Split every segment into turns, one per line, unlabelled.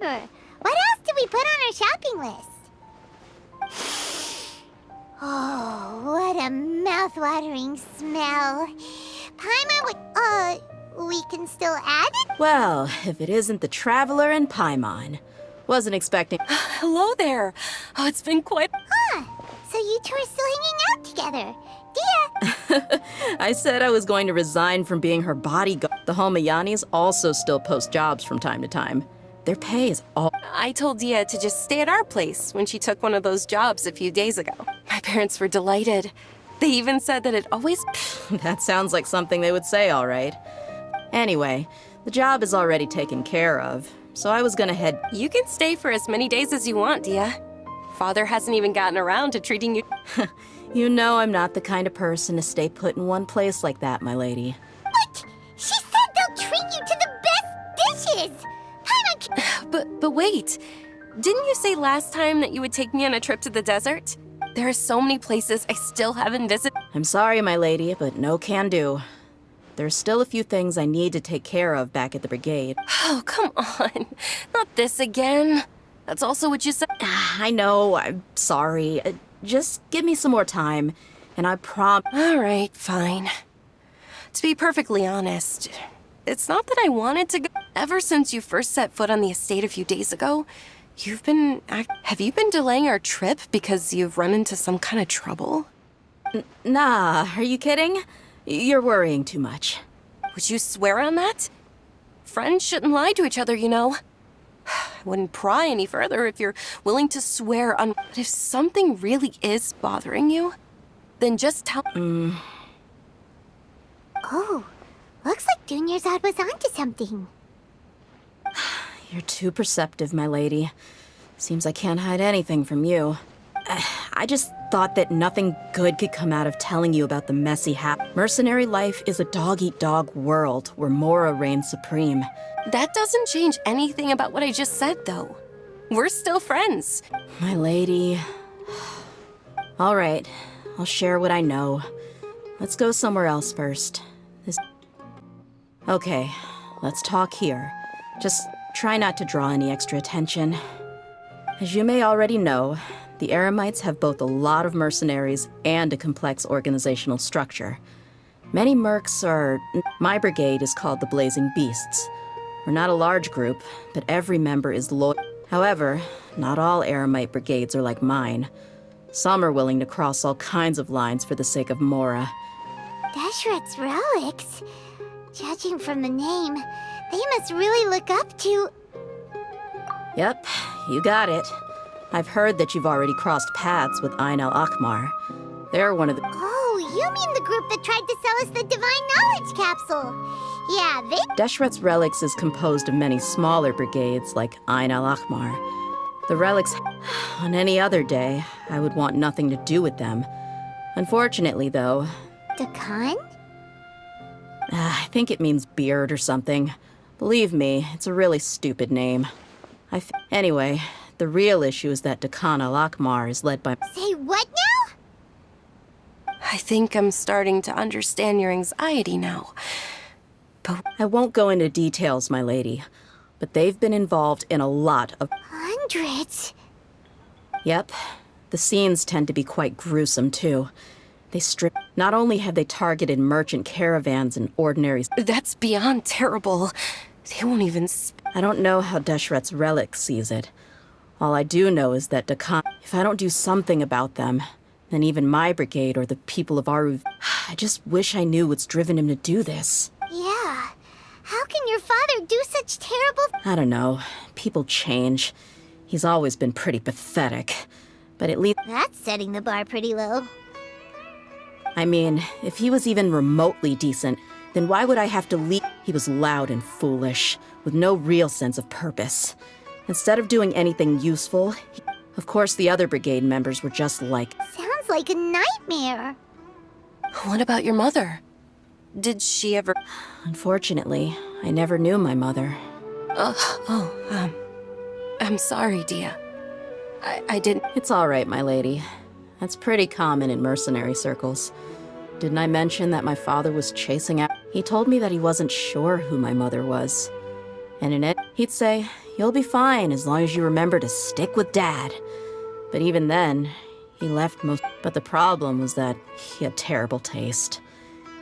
Sure. What else did we put on our shopping list? Oh, what a mouth-watering smell. Paimon we can still add it?
Well, if it isn't the Traveler and Paimon. Wasn't expecting...
Hello there. Oh, it's been quite...
Huh. So you two are still hanging out together. Dia!
I said I was going to resign from being her bodyguard. The Homayanis also still post jobs from time to time. Their pay is all...
I told Dia to just stay at our place when she took one of those jobs a few days ago. My parents were delighted. They even said that it always...
That sounds like something they would say, all right. Anyway, the job is already taken care of, so I was gonna head...
You can stay for as many days as you want, Dia. Father hasn't even gotten around to treating you...
You know I'm not the kind of person to stay put in one place like that, my lady.
What? She said they'll treat you to the best dishes!
But wait. Didn't you say last time that you would take me on a trip to the desert? There are so many places I still haven't visited.
I'm sorry, my lady, but no can do. There's still a few things I need to take care of back at the brigade.
Oh, come on. Not this again. That's also what you said.
I know, I'm sorry. Just give me some more time, and I promise...
All right, fine. To be perfectly honest, it's not that I wanted to go. Ever since you first set foot on the estate a few days ago, you've been... Have you been delaying our trip because you've run into some kind of trouble?
Nah, are you kidding? You're worrying too much.
Would you swear on that? Friends shouldn't lie to each other, you know. I wouldn't pry any further if you're willing to swear on... But if something really is bothering you, then just tell...
Oh, looks like Dunьярзады was onto something.
You're too perceptive, my lady. Seems I can't hide anything from you. I just thought that nothing good could come out of telling you about the messy Mercenary life is a dog-eat-dog world where Mora reigns supreme.
That doesn't change anything about what I just said, though. We're still friends.
My lady... All right, I'll share what I know. Let's go somewhere else first. Okay, let's talk here. Just try not to draw any extra attention. As you may already know, the Eremites have both a lot of mercenaries and a complex organizational structure. Many mercs are... My brigade is called the Blazing Beasts. We're not a large group, but every member is loyal. However, not all Eremite brigades are like mine. Some are willing to cross all kinds of lines for the sake of Mora.
Deshret's relics? Judging from the name, they must really look up to...
Yep, you got it. I've heard that you've already crossed paths with Ain al-Akmar. They're one of the...
Oh, you mean the group that tried to sell us the Divine Knowledge Capsule? Yeah, they...
Deshret's relics is composed of many smaller brigades like Ain al-Akmar. The relics... On any other day, I would want nothing to do with them. Unfortunately, though...
Dakan?
I think it means beard or something. Believe me, it's a really stupid name. Anyway, the real issue is that Dakan al-Akmar is led by...
Say what now?
I think I'm starting to understand your anxiety now. But
I won't go into details, my lady, but they've been involved in a lot of...
Hundreds?
Yep. The scenes tend to be quite gruesome, too. They strip... Not only have they targeted merchant caravans and ordinaries...
That's beyond terrible. They won't even...
I don't know how Deshret's relic sees it. All I do know is that Dakan... If I don't do something about them, then even my brigade or the people of Aru... I just wish I knew what's driven him to do this.
Yeah. How can your father do such terrible...
I don't know. People change. He's always been pretty pathetic. But at least...
That's setting the bar pretty low.
I mean, if he was even remotely decent, then why would I have to leave? He was loud and foolish, with no real sense of purpose. Instead of doing anything useful, of course the other brigade members were just like...
Sounds like a nightmare.
What about your mother? Did she ever...
Unfortunately, I never knew my mother.
I'm sorry, Dia. I didn't...
It's all right, my lady. That's pretty common in mercenary circles. Didn't I mention that my father was chasing out? He told me that he wasn't sure who my mother was. And in it, he'd say, you'll be fine as long as you remember to stick with Dad. But even then, he left most. But the problem was that he had terrible taste.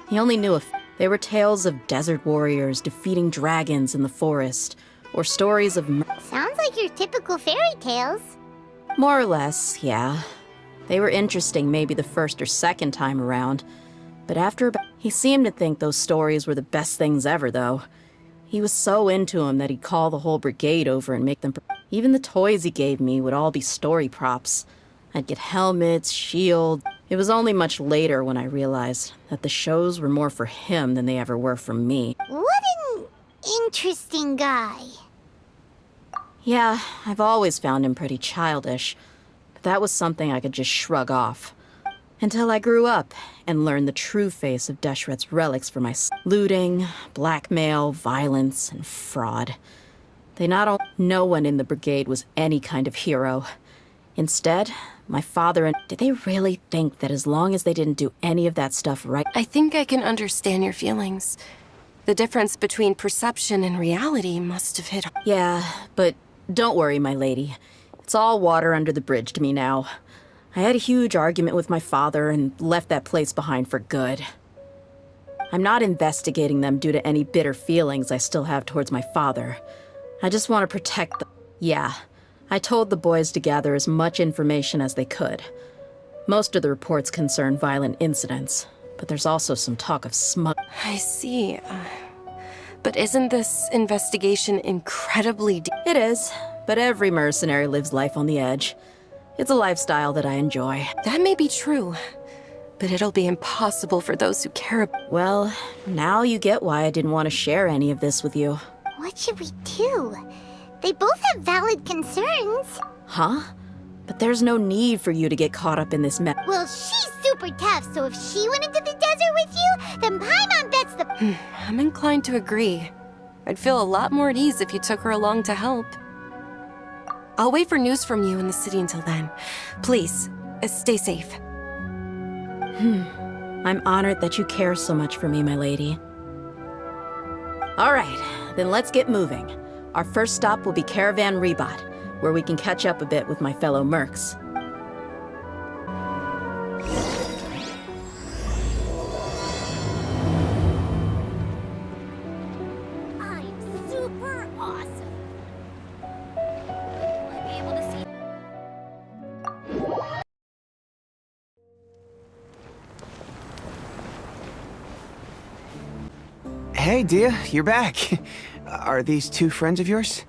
He only knew they were tales of desert warriors defeating dragons in the forest, or stories of
Sounds like your typical fairy tales.
more or less, yeah. They were interesting maybe the first or second time around, but he seemed to think those stories were the best things ever, though. He was so into them that he'd call the whole brigade over and make them. Even the toys he gave me would all be story props. I'd get helmets, shields. It was only much later when I realized that the shows were more for him than they ever were for me.
What an interesting guy.
Yeah, I've always found him pretty childish, but that was something I could just shrug off. Until I grew up and learned the true face of Deshret's relics for my looting, blackmail, violence, and fraud. No one in the brigade was any kind of hero. Instead, my father and... Did they really think that as long as they didn't do any of that stuff right...
I think I can understand your feelings. The difference between perception and reality must have hit.
Yeah, but don't worry, my lady. It's all water under the bridge to me now. I had a huge argument with my father and left that place behind for good. I'm not investigating them due to any bitter feelings I still have towards my father. I just want to protect them. Yeah, I told the boys to gather as much information as they could. Most of the reports concern violent incidents, but there's also some talk of smug.
I see. But isn't this investigation incredibly...
It is, but every mercenary lives life on the edge. It's a lifestyle that I enjoy.
That may be true, but it'll be impossible for those who care about...
Well, now you get why I didn't want to share any of this with you.
What should we do? They both have valid concerns.
Huh? But there's no need for you to get caught up in this mess.
Well, she's super tough, so if she went into the desert with you, then Paimon bets the...
I'm inclined to agree. I'd feel a lot more at ease if you took her along to help. I'll wait for news from you in the city until then. Please, stay safe.
I'm honored that you care so much for me, my lady. All right, then let's get moving. Our first stop will be Caravan Rebot, where we can catch up a bit with my fellow mercs.
I'm super awesome. Will I be able to see...
Hey, Dia, you're back. Are these two friends of yours?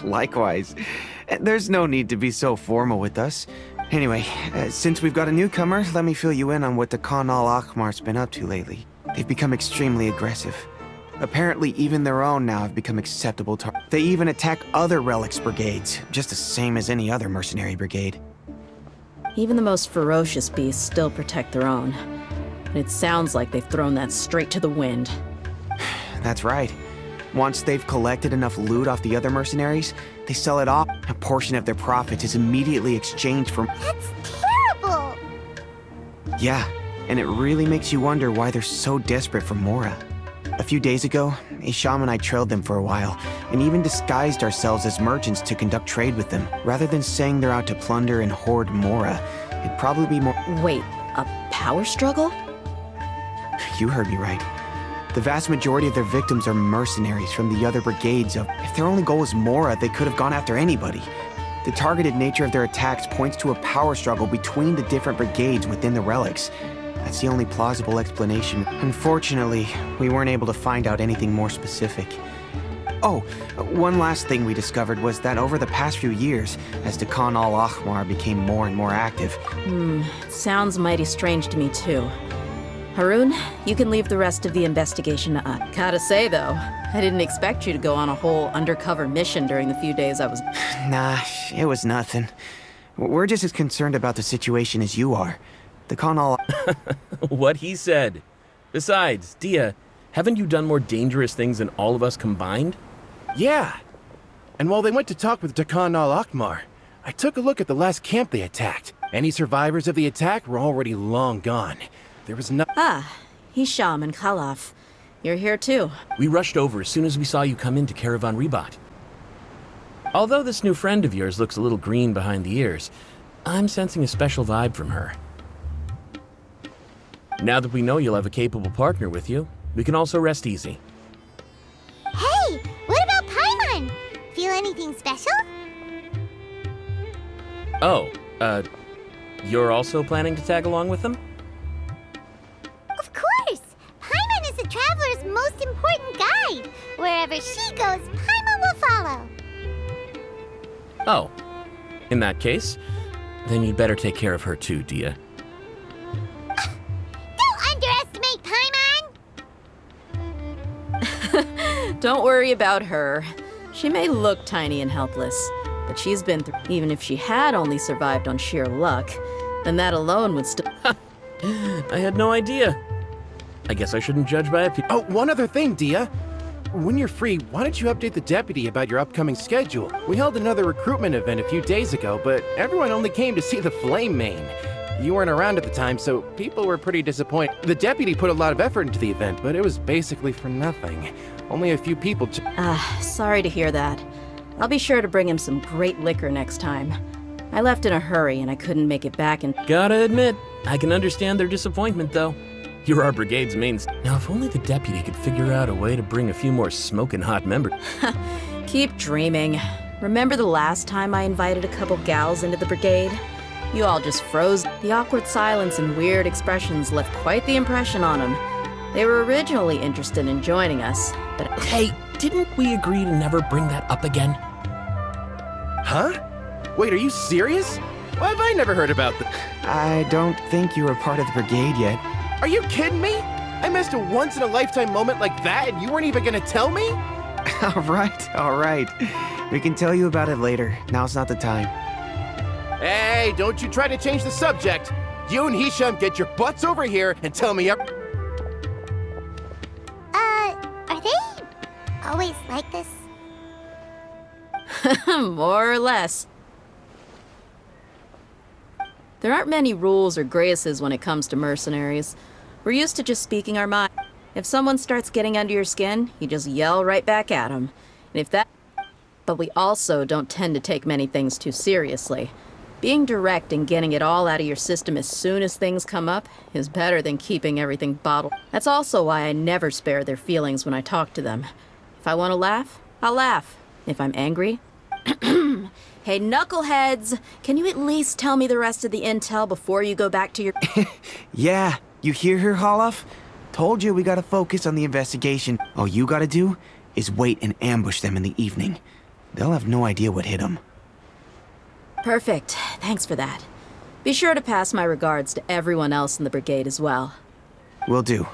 Likewise. There's no need to be so formal with us. Anyway, since we've got a newcomer, let me fill you in on what the Khan al-Ahmar's been up to lately. They've become extremely aggressive. Apparently, even their own now have become acceptable targets. They even attack other relics brigades, just the same as any other mercenary brigade.
Even the most ferocious beasts still protect their own. And it sounds like they've thrown that straight to the wind.
That's right. Once they've collected enough loot off the other mercenaries, they sell it off. A portion of their profits is immediately exchanged for...
That's terrible!
Yeah, and it really makes you wonder why they're so desperate for Mora. A few days ago, Isham and I trailed them for a while, and even disguised ourselves as merchants to conduct trade with them. Rather than saying they're out to plunder and hoard Mora, it'd probably be more...
Wait, a power struggle?
You heard me right. The vast majority of their victims are mercenaries from the other brigades. If their only goal was Mora, they could have gone after anybody. The targeted nature of their attacks points to a power struggle between the different brigades within the relics. That's the only plausible explanation. Unfortunately, we weren't able to find out anything more specific. Oh, one last thing we discovered was that over the past few years, as the Khan al-Ahmar became more and more active...
Sounds mighty strange to me too. Haroon, you can leave the rest of the investigation to us. Gotta say, though, I didn't expect you to go on a whole undercover mission during the few days I was...
Nah, it was nothing. We're just as concerned about the situation as you are. The Khan al...
What he said. Besides, Dia, haven't you done more dangerous things than all of us combined?
Yeah. And while they went to talk with Khan al-Ahmar, I took a look at the last camp they attacked. Any survivors of the attack were already long gone. There was no...
Hisham and Khalaf. You're here too.
We rushed over as soon as we saw you come into Caravan Rebot. Although this new friend of yours looks a little green behind the ears, I'm sensing a special vibe from her. Now that we know you'll have a capable partner with you, we can also rest easy.
Hey, what about Paimon? Feel anything special?
Oh, you're also planning to tag along with them?
Of course! Paimon is the traveler's most important guide. Wherever she goes, Paimon will follow.
Oh, in that case, then you'd better take care of her too, Dia.
Don't underestimate Paimon!
Don't worry about her. She may look tiny and helpless, but she's been through. Even if she had only survived on sheer luck, then that alone would still.
I had no idea. I guess I shouldn't judge by appearance.
Oh, one other thing, Dia. When you're free, why don't you update the deputy about your upcoming schedule? We held another recruitment event a few days ago, but everyone only came to see the Flame Main. You weren't around at the time, so people were pretty disappointed. The deputy put a lot of effort into the event, but it was basically for nothing. Only a few people.
Sorry to hear that. I'll be sure to bring him some great liquor next time. I left in a hurry and I couldn't make it back and.
Gotta admit, I can understand their disappointment, though. You're our brigade's main. Now, if only the deputy could figure out a way to bring a few more smoking hot members.
Keep dreaming. Remember the last time I invited a couple gals into the brigade? You all just froze. The awkward silence and weird expressions left quite the impression on them. They were originally interested in joining us, but.
Hey, didn't we agree to never bring that up again?
Huh? Wait, are you serious? Why have I never heard about this?
I don't think you were part of the brigade yet.
Are you kidding me? I missed a once-in-a-lifetime moment like that and you weren't even gonna tell me?
All right. We can tell you about it later. Now's not the time.
Hey, don't you try to change the subject. You and Hisham get your butts over here and tell me up.
Are they always like this?
More or less. There aren't many rules or graces when it comes to mercenaries. We're used to just speaking our mind. If someone starts getting under your skin, you just yell right back at them. And if that... But we also don't tend to take many things too seriously. Being direct and getting it all out of your system as soon as things come up is better than keeping everything bottled. That's also why I never spare their feelings when I talk to them. If I want to laugh, I'll laugh. If I'm angry... Hey, knuckleheads! Can you at least tell me the rest of the intel before you go back to your...
Yeah, you hear her, Holof? Told you we gotta focus on the investigation. All you gotta do is wait and ambush them in the evening. They'll have no idea what hit them.
Perfect. Thanks for that. Be sure to pass my regards to everyone else in the brigade as well.
Will do.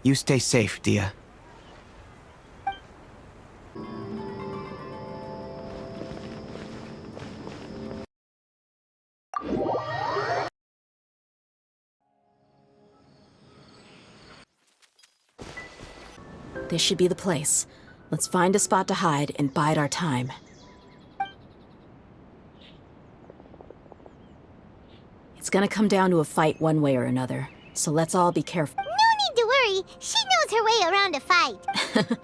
You stay safe, Dia.
This should be the place. Let's find a spot to hide and bide our time. It's gonna come down to a fight one way or another, so let's all be careful.
No need to worry. She knows her way around a fight.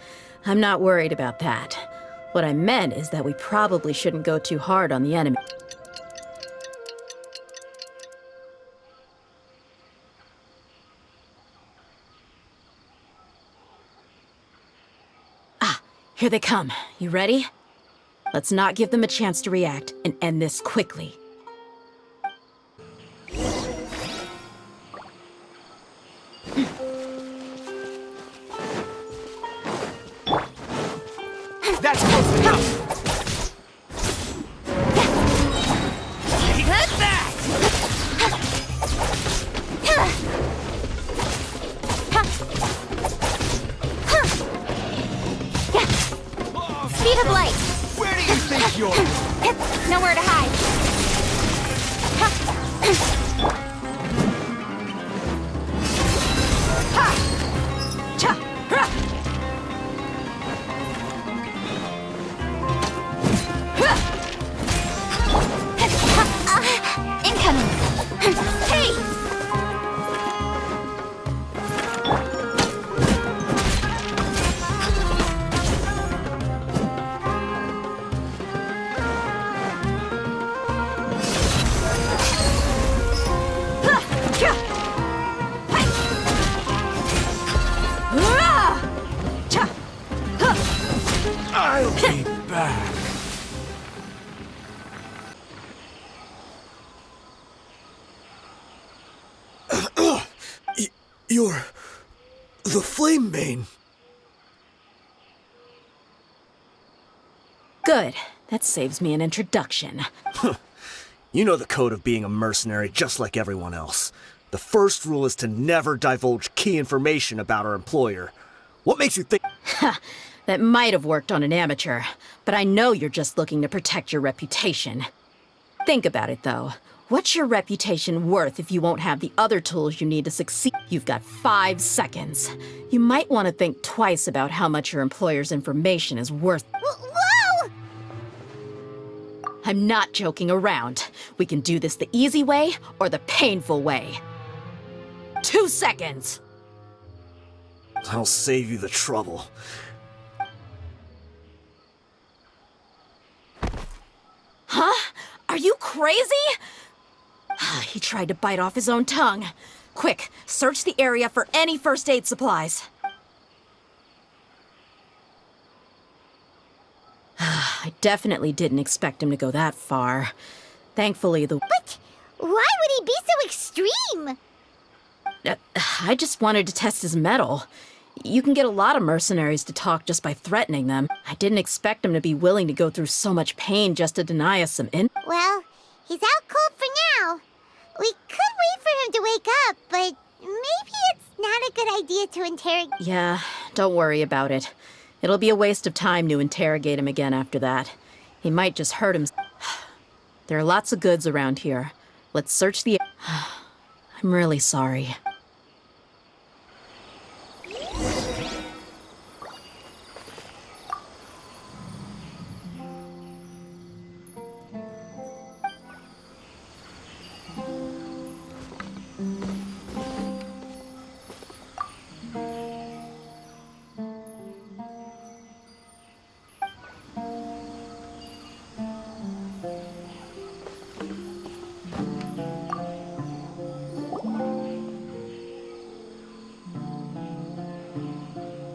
I'm not worried about that. What I meant is that we probably shouldn't go too hard on the enemy. Here they come. You ready? Let's not give them a chance to react and end this quickly.
That's close enough! Get that!
Speed of light.
Where do you think you're...
Nowhere to hide.
You're the Flame Main.
Good. That saves me an introduction.
You know the code of being a mercenary just like everyone else. The first rule is to never divulge key information about our employer. What makes you think—
That might have worked on an amateur, but I know you're just looking to protect your reputation. Think about it, though. What's your reputation worth if you won't have the other tools you need to succeed? You've got 5 seconds. You might want to think twice about how much your employer's information is worth.
Whoa!
I'm not joking around. We can do this the easy way or the painful way. 2 seconds!
I'll save you the trouble.
Huh? Are you crazy? He tried to bite off his own tongue. Quick, search the area for any first aid supplies. I definitely didn't expect him to go that far. Thankfully,
But why would he be so extreme?
I just wanted to test his mettle. You can get a lot of mercenaries to talk just by threatening them. I didn't expect him to be willing to go through so much pain just to deny us some
Well, he's out cold for now. We could wait for him to wake up, but maybe it's not a good idea to interrogate.
Yeah, don't worry about it. It'll be a waste of time to interrogate him again after that. He might just hurt him. There are lots of goods around here. Let's search the— I'm really sorry.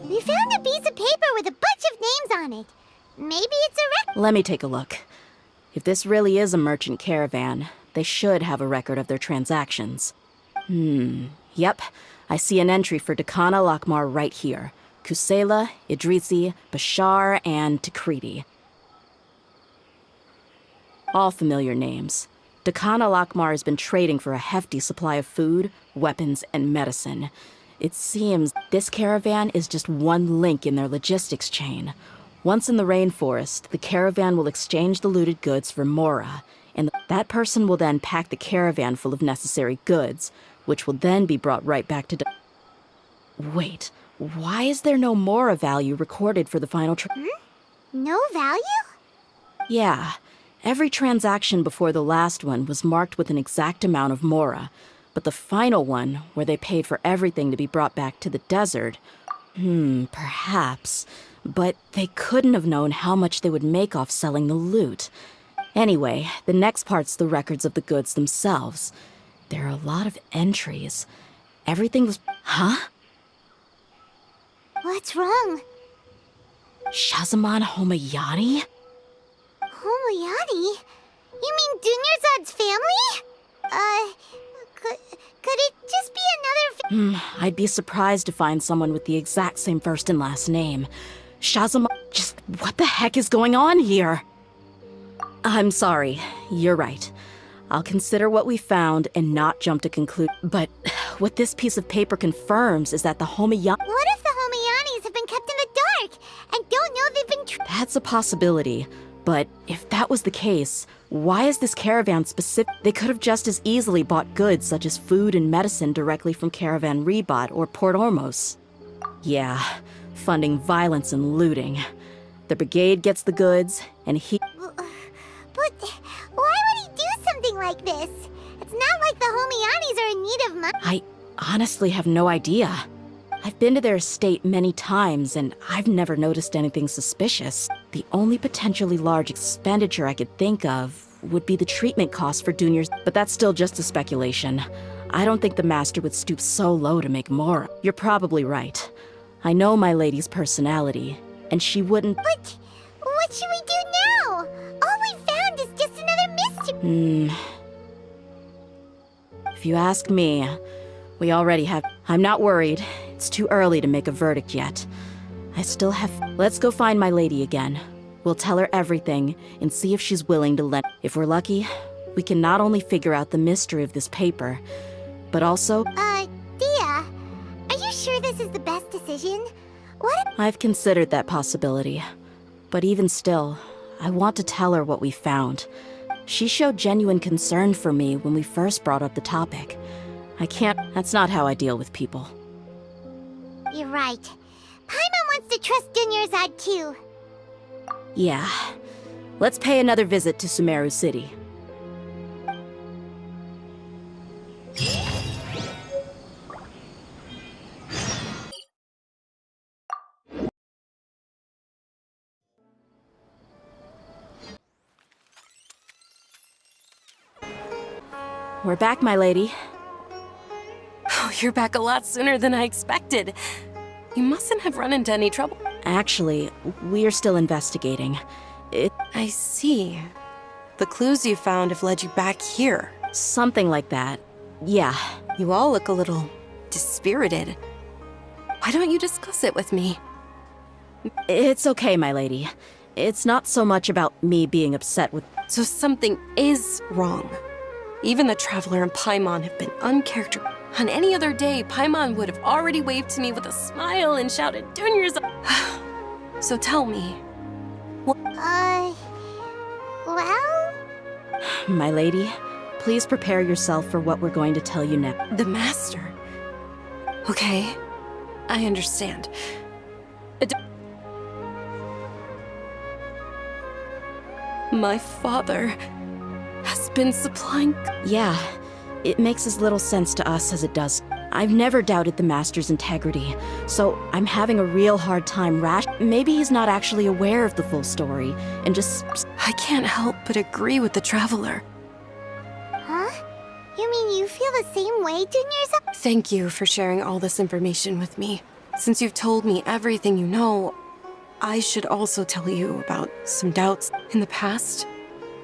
We found a piece of paper with a bunch of names on it. Maybe it's a
Let me take a look. If this really is a merchant caravan, they should have a record of their transactions. Yep. I see an entry for Dakana Lakmar right here. Kusela, Idrisi, Bashar, and Takriti. All familiar names. Dakana Lakmar has been trading for a hefty supply of food, weapons, and medicine. It seems this caravan is just one link in their logistics chain. Once in the rainforest, the caravan will exchange the looted goods for Mora, and that person will then pack the caravan full of necessary goods, which will then be brought right back to— Wait, why is there no Mora value recorded for the final
No value?
Yeah, every transaction before the last one was marked with an exact amount of Mora, but the final one, where they paid for everything to be brought back to the desert, perhaps, but they couldn't have known how much they would make off selling the loot. Anyway, the next part's the records of the goods themselves. There are a lot of entries. Everything was— Huh?
What's wrong?
Shazaman Homayani?
Homoyani? You mean Dуньярзад's family? Could it just be another
I'd be surprised to find someone with the exact same first and last name. Shazaman— Just what the heck is going on here? I'm sorry. You're right. I'll consider what we found and not jump to conclude. But what this piece of paper confirms is that the Homayani—
What if the Homoyanis have been kept in the dark and don't know they've been
That's a possibility. But if that was the case, why is this caravan specific? They could have just as easily bought goods such as food and medicine directly from Caravan Ribat or Port Ormos. Yeah, funding violence and looting. The brigade gets the goods, and he—
But why would he do something like this? It's not like the Homoyanis are in need of money.
I honestly have no idea. I've been to their estate many times, and I've never noticed anything suspicious. The only potentially large expenditure I could think of would be the treatment costs for Dуньярзады, but that's still just a speculation. I don't think the master would stoop so low to make more. You're probably right. I know my lady's personality, and she wouldn't—
But what should we do now? All we found is just another mystery.
If you ask me, we already have— I'm not worried. It's too early to make a verdict yet. I still have... Let's go find my lady again. We'll tell her everything and see if she's willing to let... If we're lucky, we can not only figure out the mystery of this paper, but also...
Dia, are you sure this is the best decision? What if...
I've considered that possibility. But even still, I want to tell her what we found. She showed genuine concern for me when we first brought up the topic. I can't... That's not how I deal with people.
You're right. Paimon wants to trust Dunyarzad too.
Yeah. Let's pay another visit to Sumeru City. We're back, my lady.
Oh, you're back a lot sooner than I expected. You mustn't have run into any trouble.
Actually, we are still investigating.
I see. The clues you found have led you back here.
Something like that. Yeah.
You all look a little dispirited. Why don't you discuss it with me?
It's okay, my lady. It's not so much about me being upset with...
So something is wrong. Even the Traveler and Paimon have been uncharacteristic. On any other day, Paimon would have already waved to me with a smile and shouted, Dunyarzade. So tell me.
Well...
My lady, please prepare yourself for what we're going to tell you next.
The Master. Okay, I understand. My father has been supplying...
Yeah, it makes as little sense to us as it does. I've never doubted the Master's integrity, so I'm having a real hard time Maybe he's not actually aware of the full story, and just...
I can't help but agree with the Traveler.
Huh? You mean you feel the same way, Dunyarzad?
Thank you for sharing all this information with me. Since you've told me everything you know, I should also tell you about some doubts. In the past,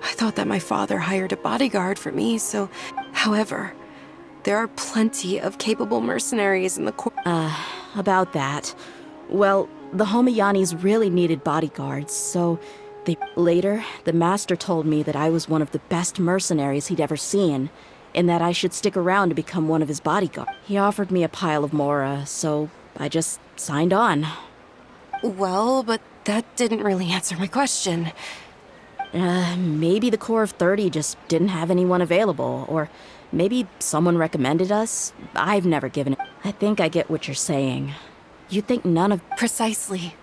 I thought that my father hired a bodyguard for me, so... However, there are plenty of capable mercenaries in the court.
About that. Well, the Homayanis really needed bodyguards, so Later, the Master told me that I was one of the best mercenaries he'd ever seen, and that I should stick around to become one of his bodyguards. He offered me a pile of mora, so I just signed on.
Well, but that didn't really answer my question.
Maybe the Corps of 30 just didn't have anyone available, or maybe someone recommended us. I've never given it. I think I get what you're saying. You think none of...
Precisely.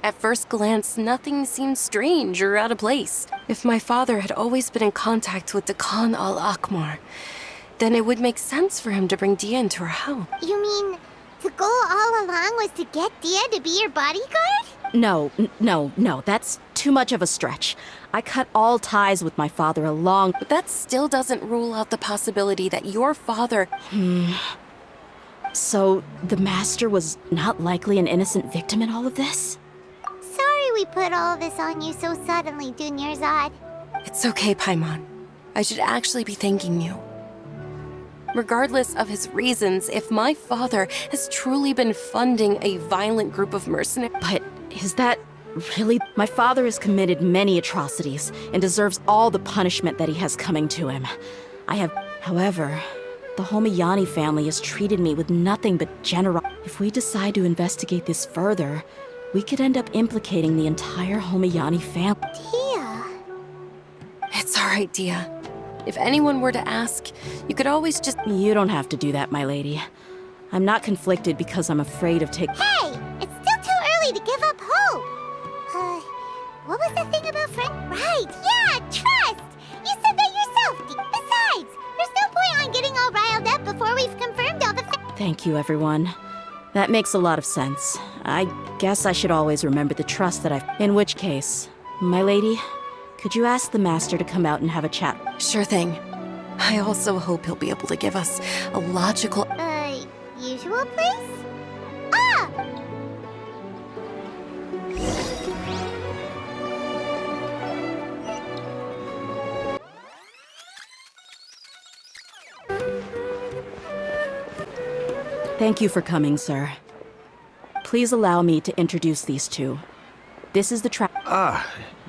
At first glance, nothing seemed strange or out of place. If my father had always been in contact with the Khan al-Akmar, then it would make sense for him to bring Dia into our house.
You mean the goal all along was to get Dia to be your bodyguard?
No, that's too much of a stretch. I cut all ties with my father along...
But that still doesn't rule out the possibility that your father...
So, the Master was not likely an innocent victim in all of this?
Sorry we put all this on you so suddenly, Dunyarzad.
It's okay, Paimon. I should actually be thanking you. Regardless of his reasons, if my father has truly been funding a violent group of mercenaries...
But is that really... My father has committed many atrocities and deserves all the punishment that he has coming to him. However, the Homayani family has treated me with nothing but generosity. If we decide to investigate this further, we could end up implicating the entire Homayani family.
Dia...
It's alright, Dia. If anyone were to ask, you could always just...
You don't have to do that, my lady. I'm not conflicted because I'm afraid of taking...
Hey! It's still too early to give up hope! What was the thing about friend... Right, yeah, trust! You said that yourself, Besides, there's no point on getting all riled up before we've confirmed all the
Thank you, everyone. That makes a lot of sense. I guess I should always remember the trust that I've... In which case, my lady, could you ask the Master to come out and have a chat?
Sure thing. I also hope he'll be able to give us a logical...
Usual place? Ah!
Thank you for coming, sir. Please allow me to introduce these two. This is the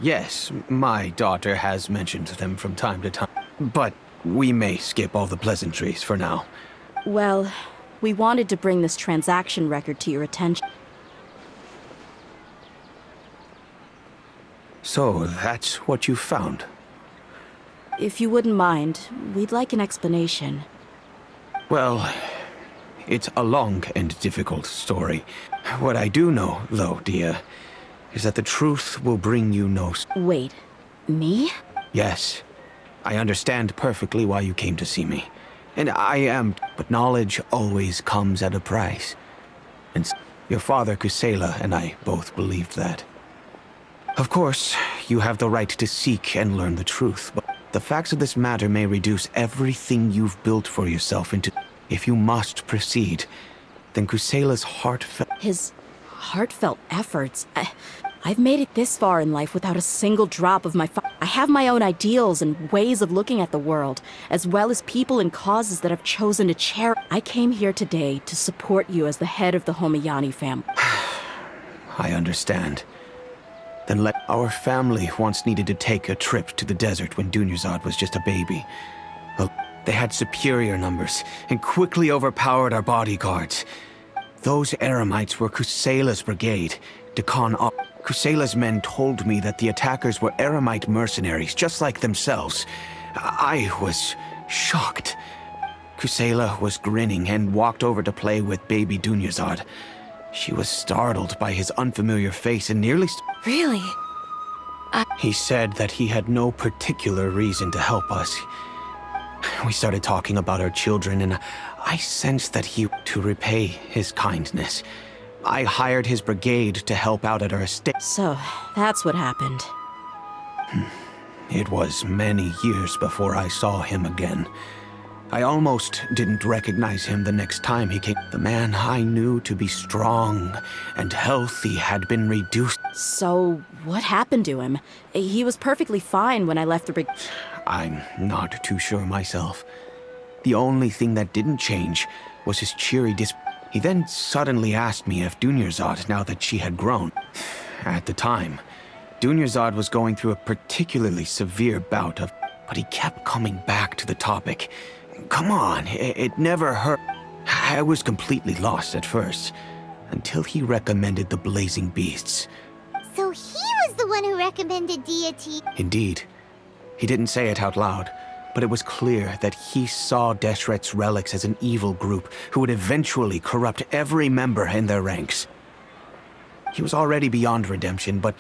Yes, my daughter has mentioned them from time to time. But we may skip all the pleasantries for now.
Well, we wanted to bring this transaction record to your attention.
So that's what you found?
If you wouldn't mind, we'd like an explanation.
Well, it's a long and difficult story. What I do know, though, dear, is that the truth will bring you no...
Wait, me?
Yes. I understand perfectly why you came to see me. And I am... But knowledge always comes at a price. And your father, Kusela, and I both believed that. Of course, you have the right to seek and learn the truth, but the facts of this matter may reduce everything you've built for yourself into... If you must proceed, then Kusela's heartfelt...
His heartfelt efforts. I've made it this far in life without a single drop of my... I have my own ideals and ways of looking at the world, as well as people and causes that I've chosen to cherish. I came here today to support you as the head of the Homayani family.
I understand. Then let... Our family once needed to take a trip to the desert when Dunyarzad was just a baby. Well, they had superior numbers and quickly overpowered our bodyguards. Those Eremites were Kusela's brigade. Kusela's men told me that the attackers were Eremite mercenaries, just like themselves. I was shocked. Kusela was grinning and walked over to play with baby Dunyarzad. She was startled by his unfamiliar face and nearly...
Really?
He said that he had no particular reason to help us. We started talking about our children, and I sensed that to repay his kindness, I hired his brigade to help out at our estate.
So, that's what happened.
It was many years before I saw him again. I almost didn't recognize him the next time he came. The man I knew to be strong and healthy had been reduced.
So, what happened to him? He was perfectly fine when I left the brigade.
I'm not too sure myself. The only thing that didn't change was his cheery He then suddenly asked me if Dunyarzad, now that she had grown. At the time, Dunyarzad was going through a particularly severe bout of... But he kept coming back to the topic. Come on, it never hurt. I was completely lost at first, until he recommended the Blazing Beasts.
So he was the one who recommended deity.
Indeed. He didn't say it out loud, but it was clear that he saw Deshret's relics as an evil group who would eventually corrupt every member in their ranks. He was already beyond redemption, but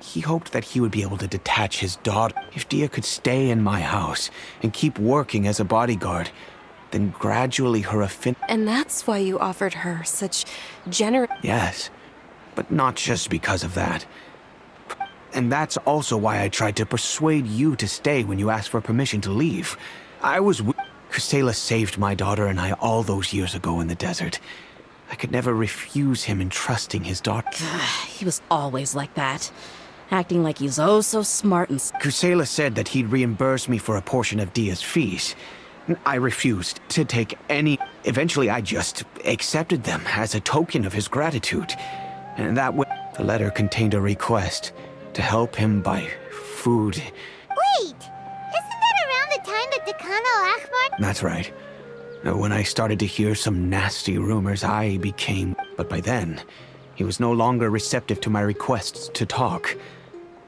he hoped that he would be able to detach his daughter. If Dia could stay in my house and keep working as a bodyguard, then gradually her affinity...
And that's why you offered her such generous...
Yes, but not just because of that. And that's also why I tried to persuade you to stay when you asked for permission to leave. Kusela saved my daughter and I all those years ago in the desert. I could never refuse him in trusting his daughter.
He was always like that. Acting like he's oh so smart and...
Kusela said that he'd reimburse me for a portion of Dia's fees. I refused to take any... Eventually I just accepted them as a token of his gratitude. And that way... The letter contained a request to help him buy food.
Wait! Isn't that around the time that Dekano Akhmar...
That's right. When I started to hear some nasty rumors, I became... But by then, he was no longer receptive to my requests to talk.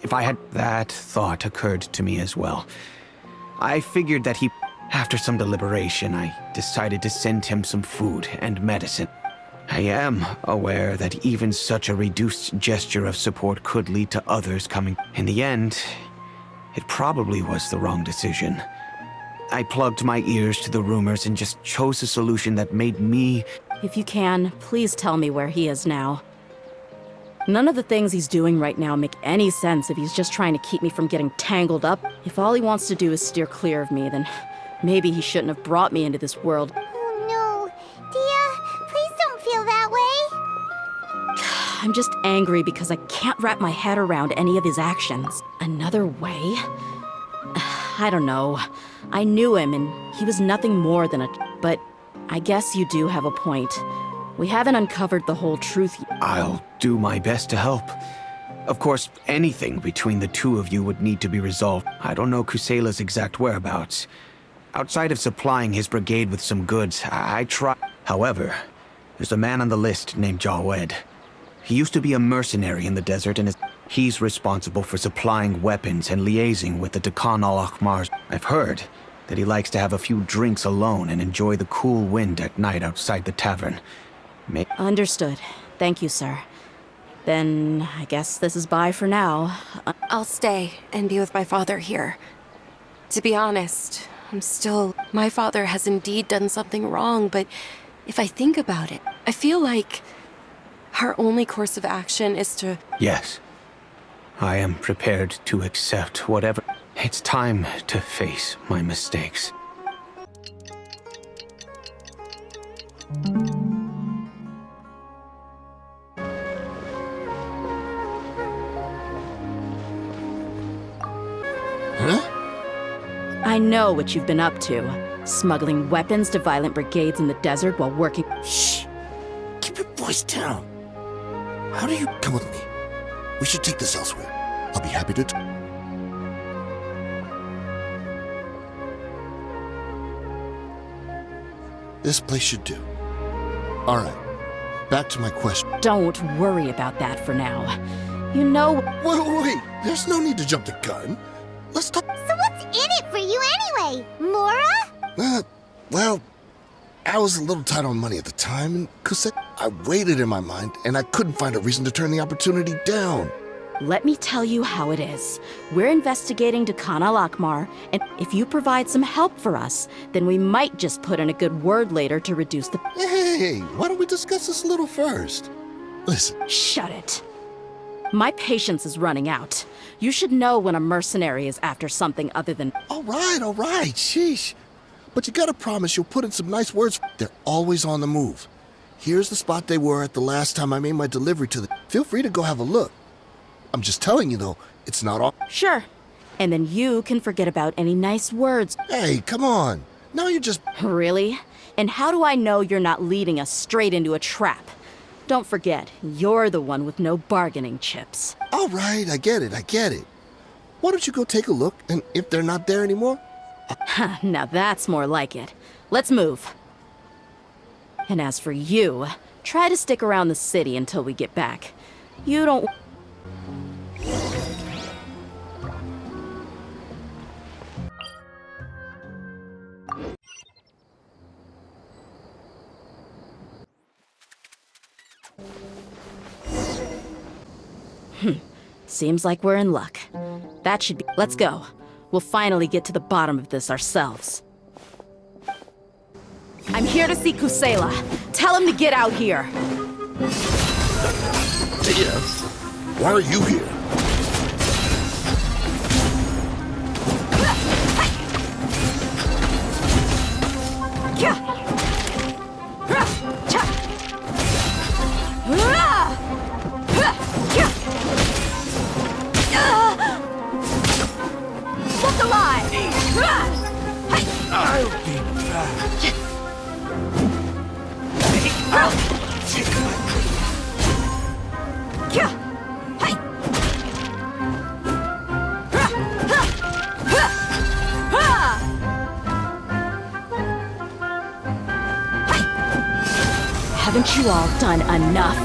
If I had... That thought occurred to me as well. I figured that he... After some deliberation, I decided to send him some food and medicine. I am aware that even such a reduced gesture of support could lead to others coming. In the end, it probably was the wrong decision. I plugged my ears to the rumors and just chose a solution that made me...
If you can, please tell me where he is now. None of the things he's doing right now make any sense if he's just trying to keep me from getting tangled up. If all he wants to do is steer clear of me, then maybe he shouldn't have brought me into this world.
Oh no. Dia, please don't feel that way.
I'm just angry because I can't wrap my head around any of his actions. Another way? I don't know. I knew him and he was nothing more than a... But I guess you do have a point. We haven't uncovered the whole truth yet.
I'll do my best to help. Of course, anything between the two of you would need to be resolved. I don't know Kusela's exact whereabouts. Outside of supplying his brigade with some goods, I try. However, there's a man on the list named Jawed. He used to be a mercenary in the desert and he's responsible for supplying weapons and liaising with the Dakan al-Akhmars. I've heard that he likes to have a few drinks alone and enjoy the cool wind at night outside the tavern.
Understood. Thank you, sir. Then I guess this is bye for now.
I'll stay and be with my father here. To be honest, my father has indeed done something wrong, but if I think about it, I feel like our only course of action is to...
Yes. I am prepared to accept whatever. It's time to face my mistakes.
I know what you've been up to. Smuggling weapons to violent brigades in the desert while working...
Shh! Keep your voice down. How do you come with me? We should take this elsewhere. I'll be happy to... This place should do. All right. Back to my question.
Don't worry about that for now. You know...
Wait. There's no need to jump the gun. Let's talk...
So what's in it for you anyway, Mora?
Well, I was a little tight on money at the time, and I waited in my mind, and I couldn't find a reason to turn the opportunity down.
Let me tell you how it is. We're investigating Dakan al-Akhmar, and if you provide some help for us, then we might just put in a good word later to reduce the...
Hey, why don't we discuss this a little first? Listen.
Shut it. My patience is running out. You should know when a mercenary is after something other than...
All right, sheesh. But you gotta promise you'll put in some nice words. They're always on the move. Here's the spot they were at the last time I made my delivery to them. Feel free to go have a look. I'm just telling you, though, it's not all...
Sure. And then you can forget about any nice words.
Hey, come on. Now you're just...
Really? And how do I know you're not leading us straight into a trap? Don't forget, you're the one with no bargaining chips.
All right, I get it. Why don't you go take a look, and if they're not there anymore...
Now that's more like it. Let's move. And as for you, try to stick around the city until we get back. You don't... Seems like we're in luck. That should be... Let's go. We'll finally get to the bottom of this ourselves. I'm here to see Kusela. Tell him to get out here.
Yes? Why are you here?
Look alive!
I'll be back. Take my
Haven't you all done enough?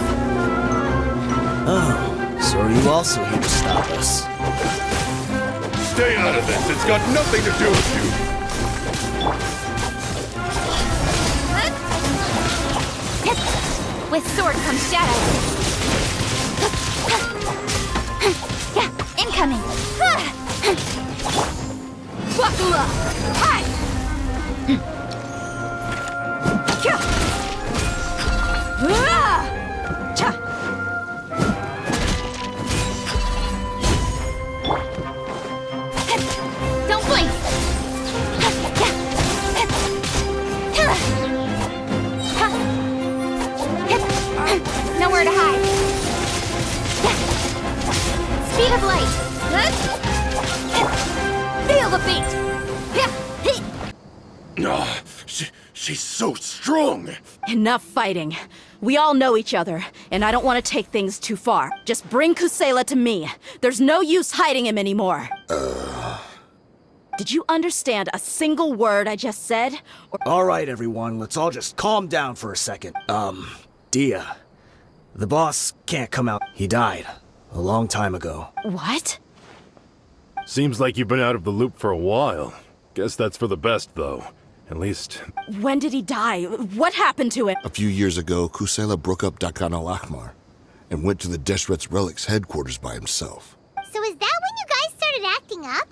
Oh, so are you also here to stop us?
Stay out of this. It's got nothing to do with you.
With sword comes shadow. Yeah, incoming.
Buckle up! Hi!
Don't blink. Nowhere to hide. Speed of light. Feel the beat.
She's so strong!
Enough fighting. We all know each other, and I don't want to take things too far. Just bring Kusela to me. There's no use hiding him anymore. Did you understand a single word I just said?
All right, everyone, let's all just calm down for a second. Dia. The boss can't come out. He died a long time ago.
What?
Seems like you've been out of the loop for a while. Guess that's for the best, though. At least...
When did he die? What happened to him?
A few years ago, Kusela broke up Dakan al-Ahmar and went to the Deshret's Relics headquarters by himself.
So is that when you guys started acting up?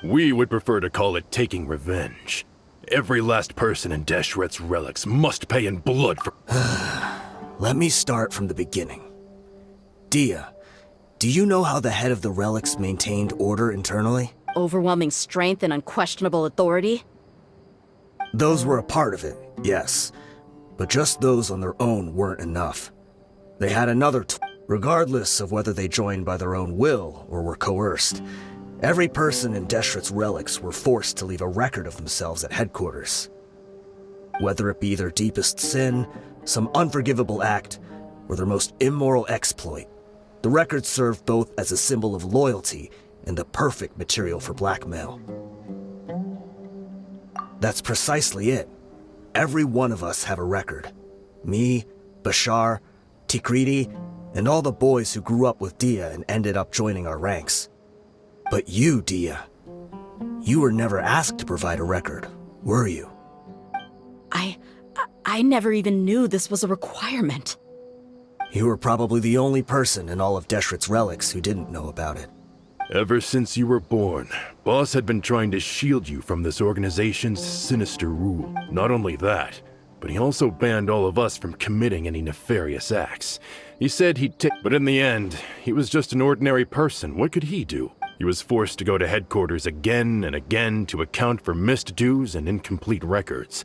We would prefer to call it taking revenge. Every last person in Deshret's Relics must pay in blood for...
Let me start from the beginning. Dia, do you know how the head of the Relics maintained order internally?
Overwhelming strength and unquestionable authority?
Those were a part of it, yes. But just those on their own weren't enough. They had another regardless of whether they joined by their own will or were coerced. Every person in Deshret's Relics were forced to leave a record of themselves at headquarters. Whether it be their deepest sin, some unforgivable act, or their most immoral exploit, the record served both as a symbol of loyalty and the perfect material for blackmail. That's precisely it. Every one of us have a record. Me, Bashar, Tikriti, and all the boys who grew up with Dia and ended up joining our ranks. But you, Dia, you were never asked to provide a record, were you?
I never even knew this was a requirement.
You were probably the only person in all of Deshret's Relics who didn't know about it.
Ever since you were born, Boss had been trying to shield you from this organization's sinister rule. Not only that, but he also banned all of us from committing any nefarious acts. He said he'd take... But in the end, he was just an ordinary person. What could he do? He was forced to go to headquarters again and again to account for missed dues and incomplete records.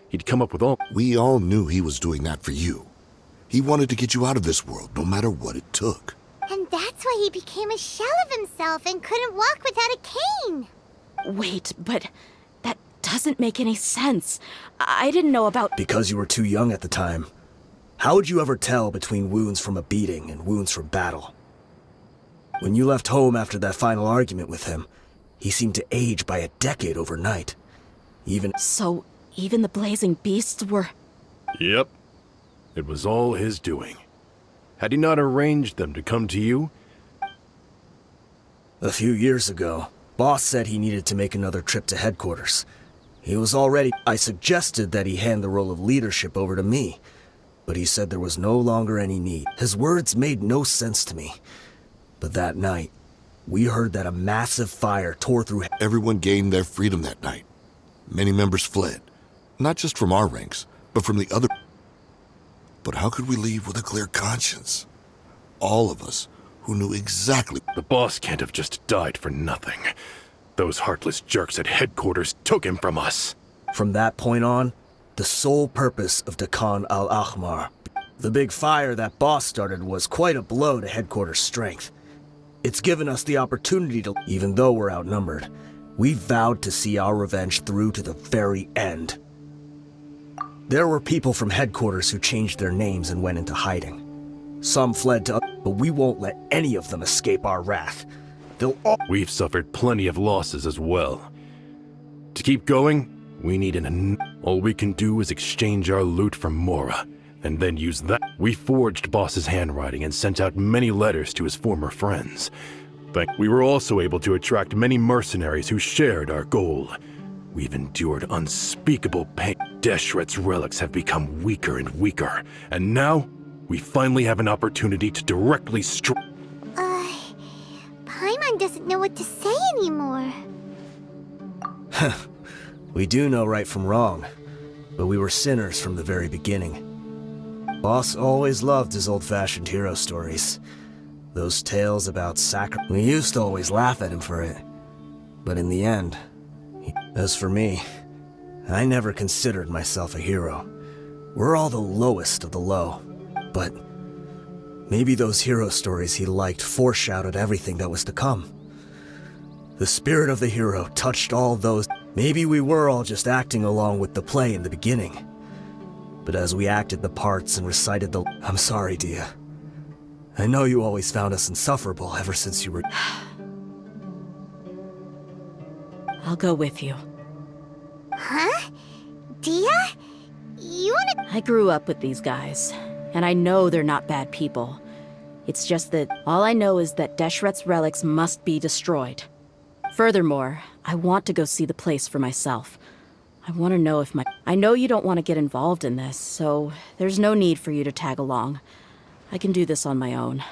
He'd come up with all...
We all knew he was doing that for you. He wanted to get you out of this world, no matter what it took.
And that's why he became a shell of himself and couldn't walk without a cane.
Wait, but that doesn't make any sense. I didn't know about...
Because you were too young at the time. How would you ever tell between wounds from a beating and wounds from battle? When you left home after that final argument with him, he seemed to age by a decade overnight.
So, even the blazing beasts were...
Yep. It was all his doing. Had he not arranged them to come to you?
A few years ago, Boss said he needed to make another trip to headquarters. He was already... I suggested that he hand the role of leadership over to me, but he said there was no longer any need. His words made no sense to me. But that night, we heard that a massive fire tore through...
Everyone gained their freedom that night. Many members fled. Not just from our ranks, but from the other... But how could we leave with a clear conscience? All of us who knew exactly...
The boss can't have just died for nothing. Those heartless jerks at headquarters took him from us.
From that point on, the sole purpose of Dakan al-Ahmar, the big fire that Boss started, was quite a blow to headquarters' strength. It's given us the opportunity to... Even though we're outnumbered, we vowed to see our revenge through to the very end. There were people from headquarters who changed their names and went into hiding. Some fled to... But we won't let any of them escape our wrath. They'll all...
We've suffered plenty of losses as well. To keep going, we need all we can do is exchange our loot from Mora, and then use that. We forged Boss's handwriting and sent out many letters to his former friends. But we were also able to attract many mercenaries who shared our goal. We've endured unspeakable pain. Deshret's relics have become weaker and weaker, and now we finally have an opportunity to directly strike.
Paimon doesn't know what to say anymore.
We do know right from wrong, but we were sinners from the very beginning. Boss always loved his old-fashioned hero stories. Those tales about sacrifice. We used to always laugh at him for it. But in the end, as for me, I never considered myself a hero. We're all the lowest of the low. But maybe those hero stories he liked foreshadowed everything that was to come. The spirit of the hero touched all those... Maybe we were all just acting along with the play in the beginning. But as we acted the parts and recited the... I'm sorry, Dia. I know you always found us insufferable ever since you were...
I'll go with you.
Huh? Dia? You wanna...
I grew up with these guys, and I know they're not bad people. It's just that all I know is that Deshret's relics must be destroyed. Furthermore, I want to go see the place for myself. I want to know if my... I know you don't want to get involved in this, so there's no need for you to tag along. I can do this on my own.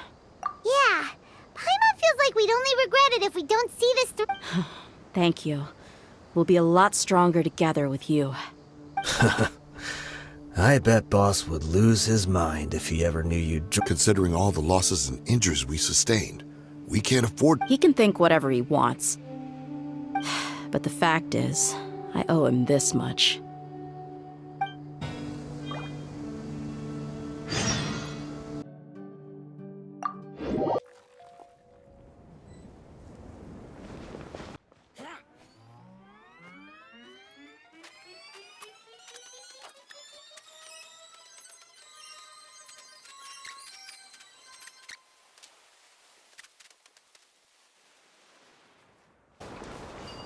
Yeah. Paimon feels like we'd only regret it if we don't see this through.
Thank you. We'll be a lot stronger together with you.
I bet Boss would lose his mind if he ever knew you'd...
Considering all the losses and injuries we sustained, we can't afford...
He can think whatever he wants. But the fact is, I owe him this much.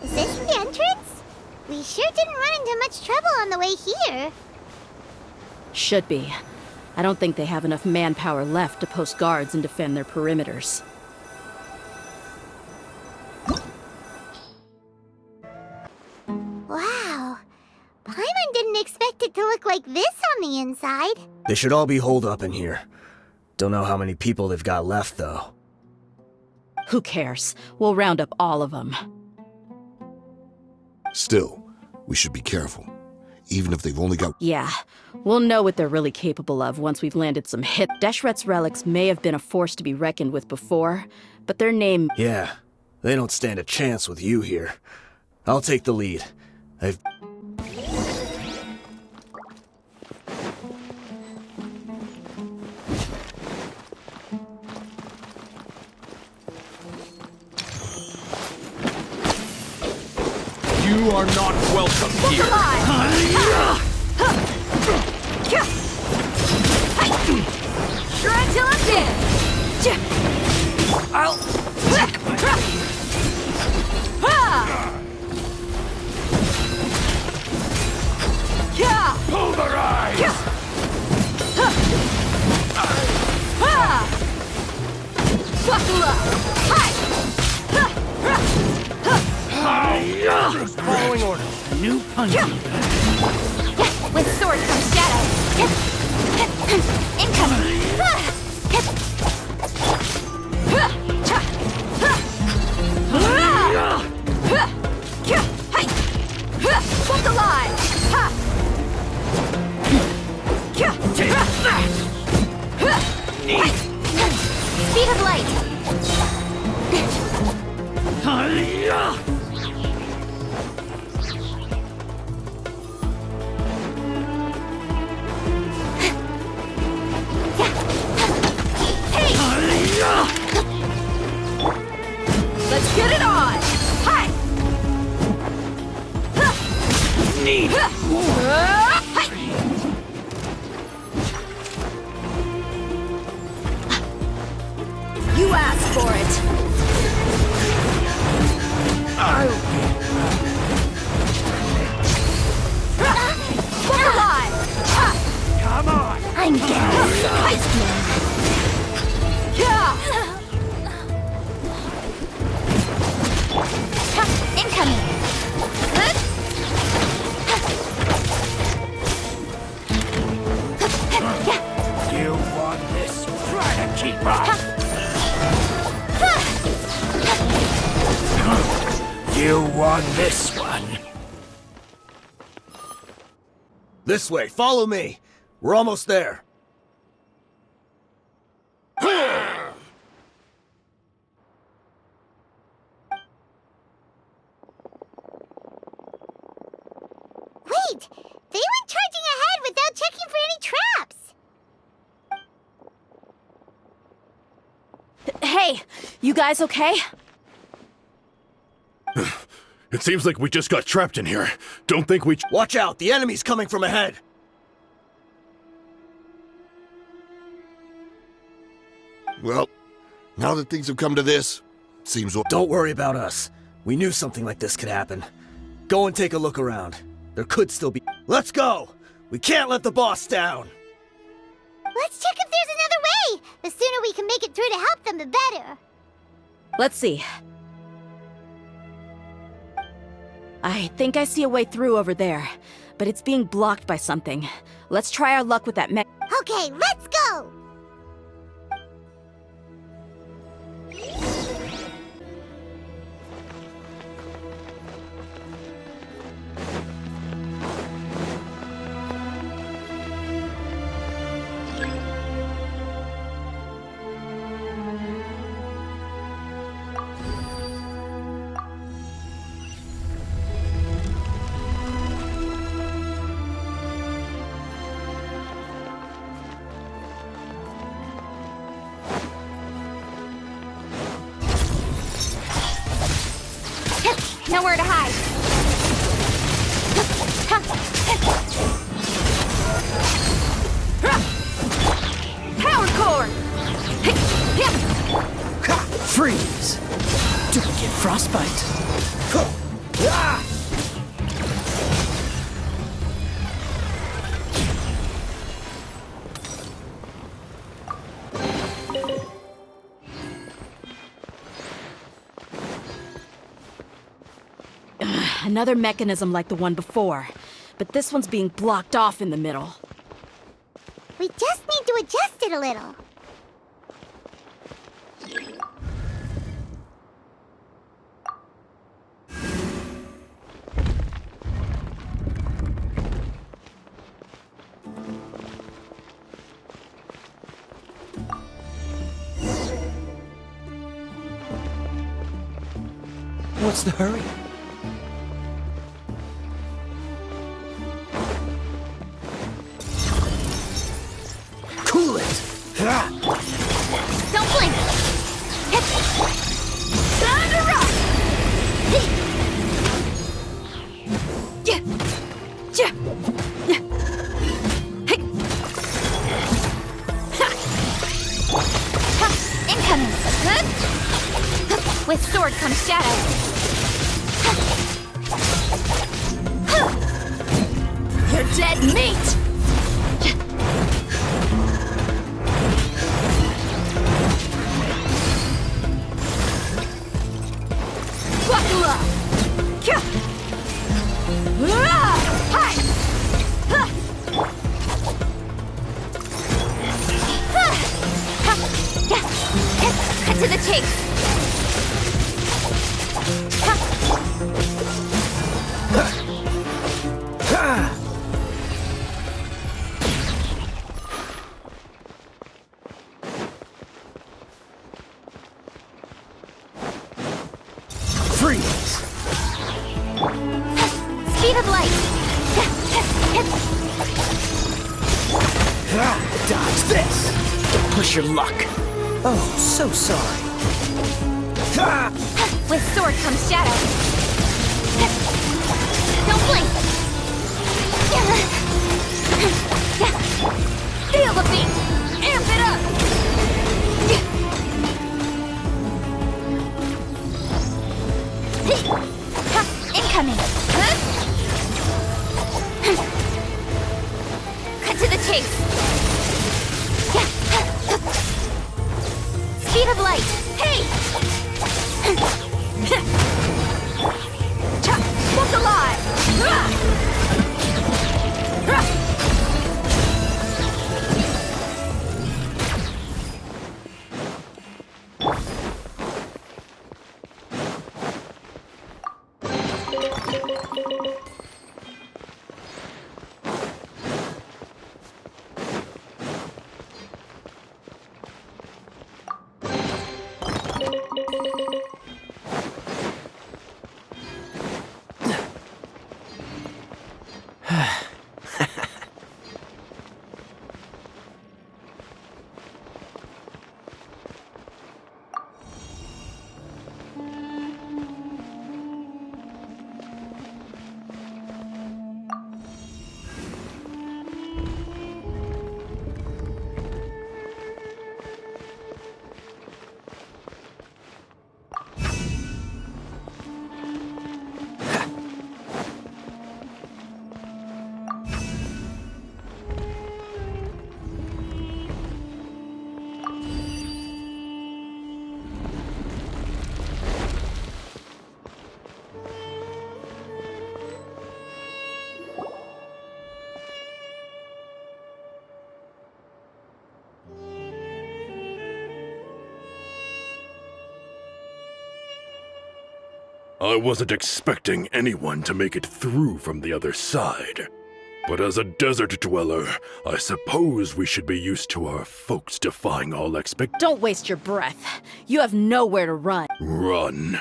Is this the entrance? We sure didn't run into much trouble on the way here.
Should be. I don't think they have enough manpower left to post guards and defend their perimeters.
Wow. Paimon didn't expect it to look like this on the inside.
They should all be holed up in here. Don't know how many people they've got left, though.
Who cares? We'll round up all of them.
Still, we should be careful. Even if they've only got...
Yeah, we'll know what they're really capable of once we've landed some hit. Deshret's relics may have been a force to be reckoned with before, but their name...
Yeah, they don't stand a chance with you here. I'll take the lead. I've...
You are not welcome here.
Try till I'm dead. I'll take my
pulverize.
Buckle up.
Following orders. New punishment.
With sword comes shadow. Incoming.
Book alive.
Take that.
Speed of light.
Let's get it on. Hi.
Need.
You asked for it. Book alive.
Come on.
I'm getting sized now. Incoming.
You want this? Try to keep up. You won this one.
This way, follow me. We're almost there.
Wait! They went charging ahead without checking for any traps!
Hey, you guys okay?
It seems like we just got trapped in here. Don't think we...
Watch out! The enemy's coming from ahead!
Well, now that things have come to this, seems...
Don't worry about us. We knew something like this could happen. Go and take a look around. There could still be... Let's go! We can't let the boss down!
Let's check if there's another way! The sooner we can make it through to help them, the better.
Let's see. I think I see a way through over there, but it's being blocked by something. Let's try our luck with that mech.
Okay, let's go! Nowhere to hide. Power core.
Freeze! Don't get frostbite.
Another mechanism like the one before, but this one's being blocked off in the middle.
We just need to adjust it a little.
What's the hurry?
Cool it!
Don't blink! Time to rock! Incoming! With sword comes shadow. You're dead meat! Cut to the chase.
Freeze!
Speed of light.
Dodge this! Don't push your luck. Oh, so sorry.
With sword comes shadow. Don't blink. Feel the beat. Amp it up. Incoming. Cut to the chase. Speed of light. Hey! Look alive!
I wasn't expecting anyone to make it through from the other side. But as a desert dweller, I suppose we should be used to our folks defying all expectations.
Don't waste your breath. You have nowhere to run.
Run?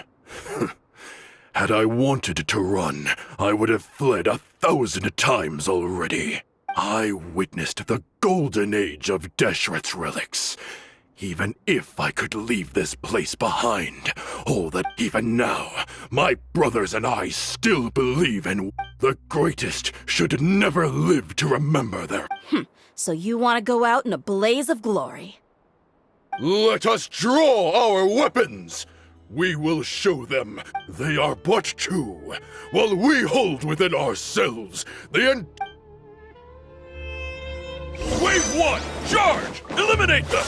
Had I wanted to run, I would have fled 1,000 times already. I witnessed the golden age of Deshret's relics. Even if I could leave this place behind, all that even now, my brothers and I still believe in. The greatest should never live to remember their...
So you want to go out in a blaze of glory.
Let us draw our weapons! We will show them they are but two, while we hold within ourselves the Wave 1! Charge! Eliminate them!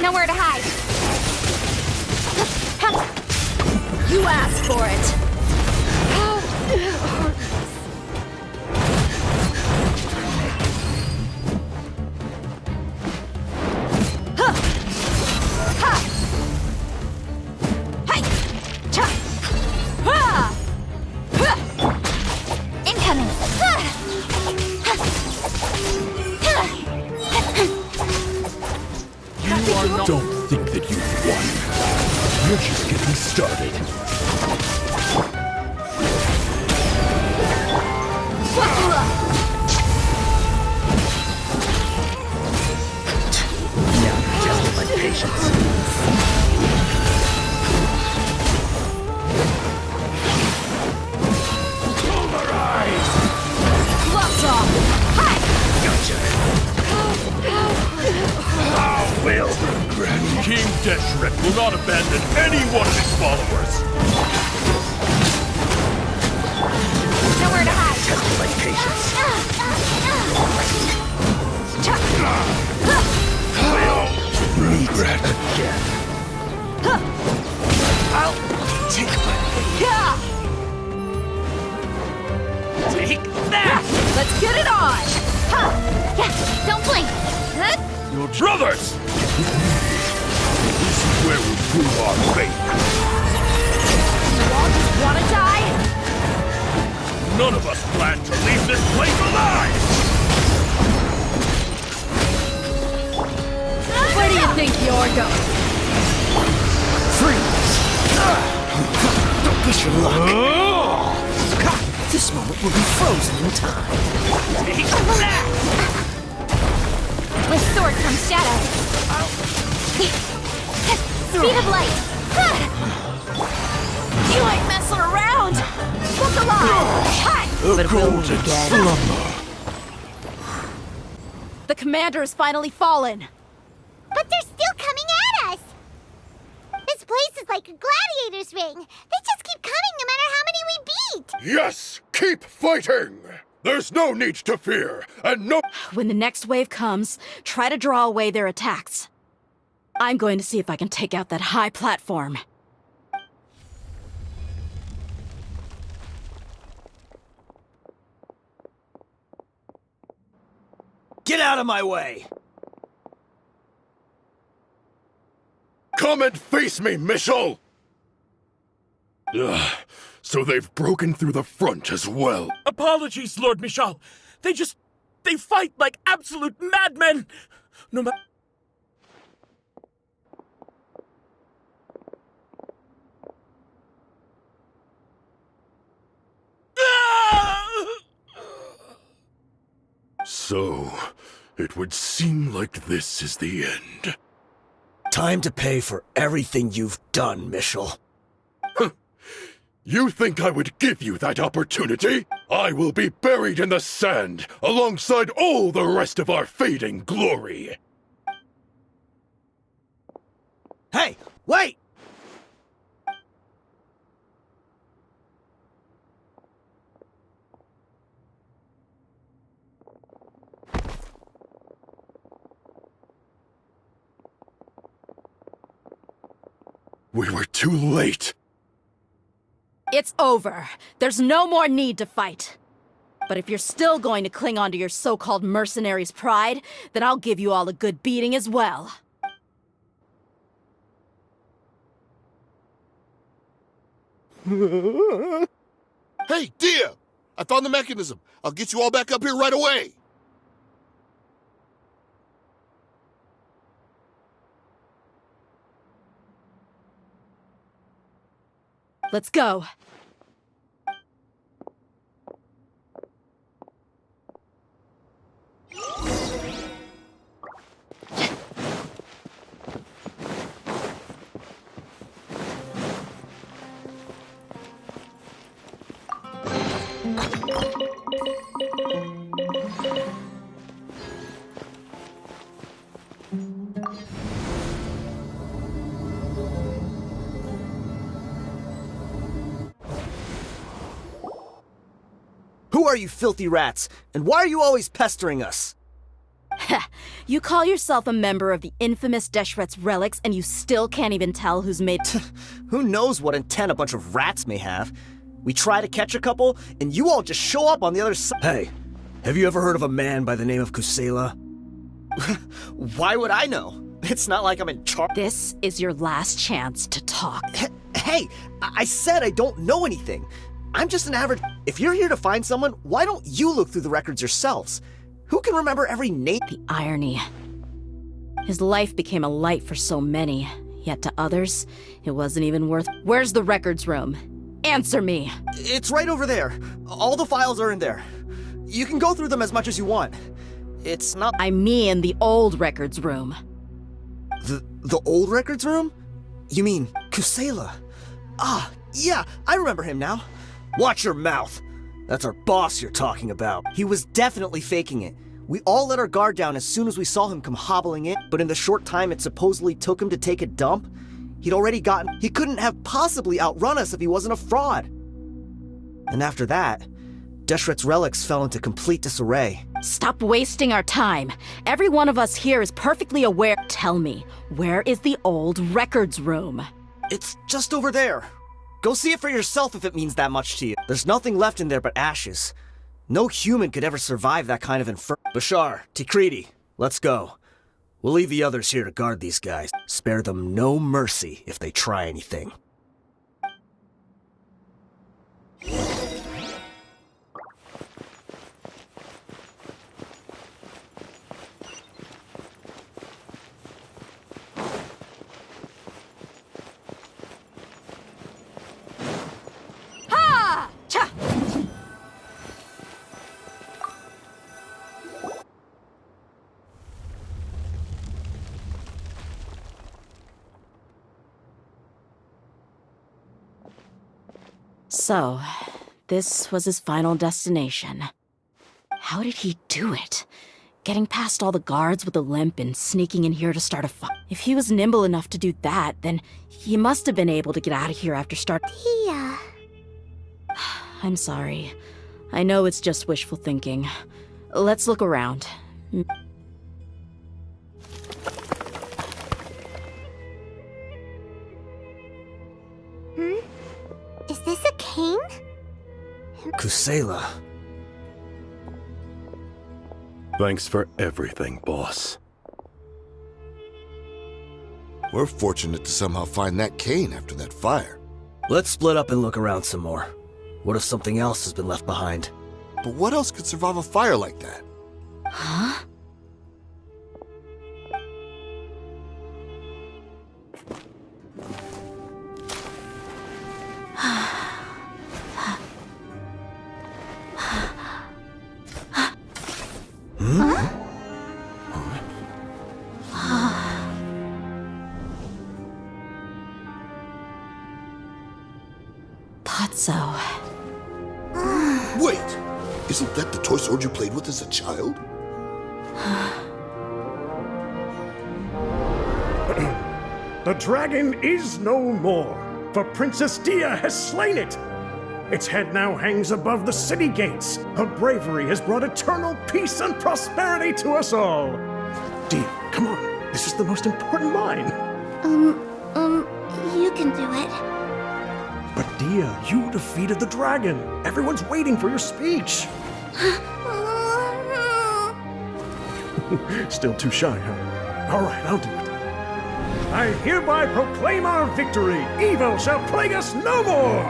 Nowhere to hide.
You asked for it.
Incoming.
Don't think that you've won. You're just getting started.
Now you're testing my patience.
Gloves off. Hi.
Gotcha.
I will regret. King Deshret will not abandon any one of his followers.
Nowhere to hide.
Testing my patience.
Regret.
Again. I'll take my... Take that!
Let's get it on.
Yeah, don't blink.
Your brothers! This is where we prove our faith.
You all just want to die?
None of us plan to leave this place alive!
Where do you think you're going?
Freeze! Don't push your luck. This moment will be frozen in time. Take that!
With sword comes shadow. Speed of light.
You ain't messing around. Look alive. Hi. But will we get? The commander has finally fallen.
But they're still coming at us. This place is like a gladiator's ring. They just keep coming no matter how many we beat.
Yes! Keep fighting! There's no need to fear, and no...
When the next wave comes, try to draw away their attacks. I'm going to see if I can take out that high platform.
Get out of my way!
Come and face me, Michel! So they've broken through the front as well.
Apologies, Lord Michal. They fight like absolute madmen. No matter.
So, it would seem like this is the end.
Time to pay for everything you've done, Michel.
You think I would give you that opportunity? I will be buried in the sand, alongside all the rest of our fading glory.
Hey, wait!
We were too late.
It's over. There's no more need to fight. But if you're still going to cling on to your so-called mercenary's pride, then I'll give you all a good beating as well.
Hey, Dia! I found the mechanism. I'll get you all back up here right away.
Let's go.
Who are you filthy rats? And why are you always pestering us?
You call yourself a member of the infamous Deshret's relics, and you still can't even tell who's made.
Who knows what intent a bunch of rats may have? We try to catch a couple, and you all just show up on the other side. Hey, have you ever heard of a man by the name of Kusela? Why would I know? It's not like I'm in charge.
This is your last chance to talk.
Hey, I said I don't know anything. I'm just an average. If you're here to find someone, why don't you look through the records yourselves? Who can remember every name?
The irony. His life became a light for so many, yet to others, it wasn't even worth. Where's the records room? Answer me!
It's right over there. All the files are in there. You can go through them as much as you want. It's not.
I mean the old records room.
The old records room? You mean Kusela? Ah, yeah, I remember him now. Watch your mouth. That's our boss you're talking about. He was definitely faking it. We all let our guard down as soon as we saw him come hobbling in, but in the short time it supposedly took him to take a dump, he'd already gotten. He couldn't have possibly outrun us if he wasn't a fraud. And after that, Deshret's relics fell into complete disarray.
Stop wasting our time. Every one of us here is perfectly aware. Tell me, where is the old records room?
It's just over there. Go see it for yourself if it means that much to you. There's nothing left in there but ashes. No human could ever survive that kind of inferno. Bashar, Tikriti, let's go. We'll leave the others here to guard these guys. Spare them no mercy if they try anything.
So, this was his final destination. How did he do it? Getting past all the guards with a limp and sneaking in here to start a fight. If he was nimble enough to do that, then he must have been able to get out of here after
Tia.
I'm sorry. I know it's just wishful thinking. Let's look around.
Is this a cane?
Kusela.
Thanks for everything, boss.
We're fortunate to somehow find that cane after that fire.
Let's split up and look around some more. What if something else has been left behind?
But what else could survive a fire like that?
Huh? Thought so.
Wait! Isn't that the toy sword you played with as a child?
The dragon is no more, for Princess Dia has slain it. Its head now hangs above the city gates. Her bravery has brought eternal peace and prosperity to us all. Dia, come on. This is the most important line.
You can do it.
But Dia, you defeated the dragon. Everyone's waiting for your speech. Still too shy, huh? All right, I'll do it. I hereby proclaim our victory. Evil shall plague us no more.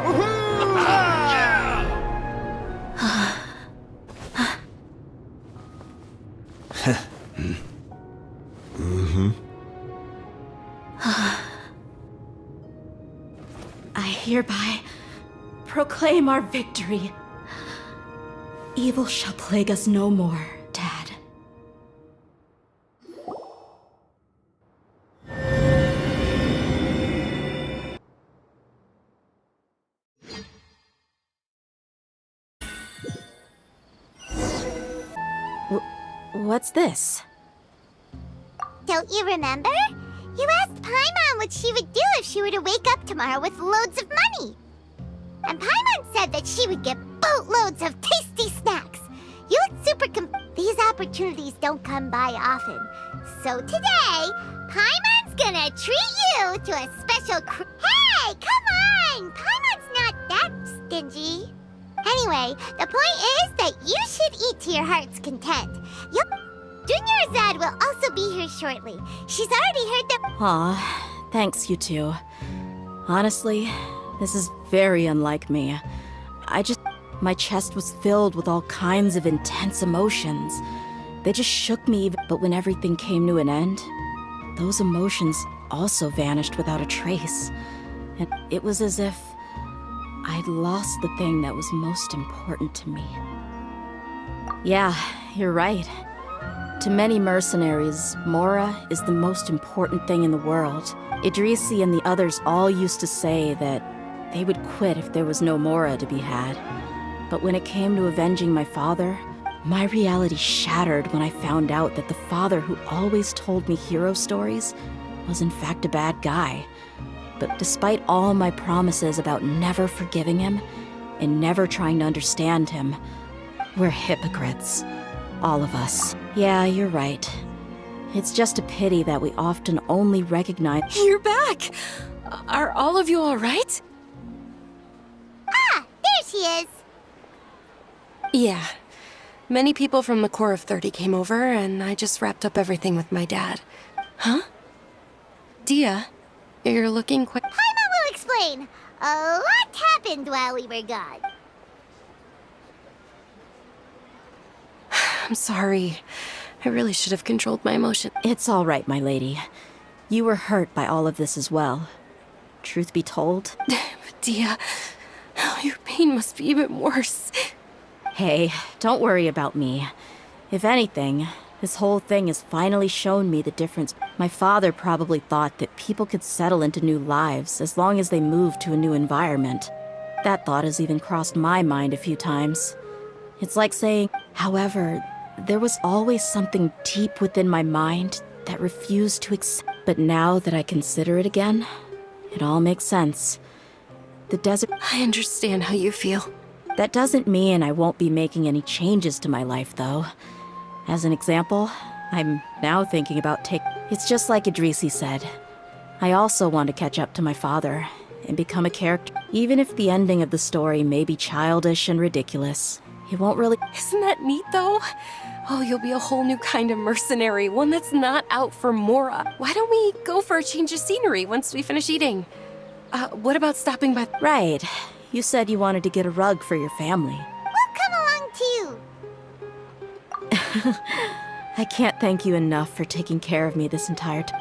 I hereby proclaim our victory. Evil shall plague us no more, Dad. What's this?
Don't you remember? You asked Paimon what she would do if she were to wake up tomorrow with loads of money. And Paimon said that she would get boatloads of tasty snacks. You look super These opportunities don't come by often. So today, Paimon's gonna treat you to a special Hey, come on! Paimon's not that stingy. Anyway, the point is that you should eat to your heart's content. Dunьярзады will also be here shortly. She's already heard the—
Aw, thanks, you two. Honestly, this is very unlike me. My chest was filled with all kinds of intense emotions. They just shook me, but when everything came to an end, those emotions also vanished without a trace. And it was as if I'd lost the thing that was most important to me. Yeah, you're right. To many mercenaries, Mora is the most important thing in the world. Idrisi and the others all used to say that they would quit if there was no Mora to be had. But when it came to avenging my father, my reality shattered when I found out that the father who always told me hero stories was in fact a bad guy. But despite all my promises about never forgiving him and never trying to understand him, we're hypocrites. All of us. Yeah, you're right. It's just a pity that we often only recognize—
You're back! Are all of you all right?
Ah, there she is.
Yeah. Many people from the Corps of 30 came over, and I just wrapped up everything with my dad. Huh? Dia, you're looking quite—
Paimon will explain. A lot happened while we were gone.
I'm sorry. I really should have controlled my emotions.
It's all right, my lady. You were hurt by all of this as well. Truth be told—
Dia, your pain must be even worse.
Hey, don't worry about me. If anything, this whole thing has finally shown me the difference. My father probably thought that people could settle into new lives as long as they moved to a new environment. That thought has even crossed my mind a few times. It's like saying— However, there was always something deep within my mind that refused to accept. But now that I consider it again, it all makes sense. The desert—
I understand how you feel.
That doesn't mean I won't be making any changes to my life, though. As an example, I'm now thinking about It's just like Idrisi said. I also want to catch up to my father and become a character. Even if the ending of the story may be childish and ridiculous, it won't really—
Isn't that neat, though? Oh, you'll be a whole new kind of mercenary, one that's not out for Mora. Why don't we go for a change of scenery once we finish eating? What about stopping by—
Right. You said you wanted to get a rug for your family.
We'll come along too.
I can't thank you enough for taking care of me this entire time.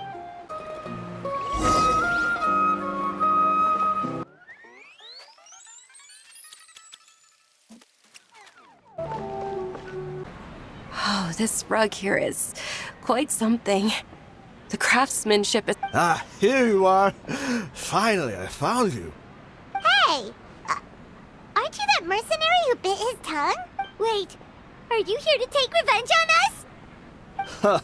Oh, this rug here is quite something. The craftsmanship is—
Ah, here you are. Finally, I found you.
Hey, aren't you that mercenary who bit his tongue? Wait, are you here to take revenge on us?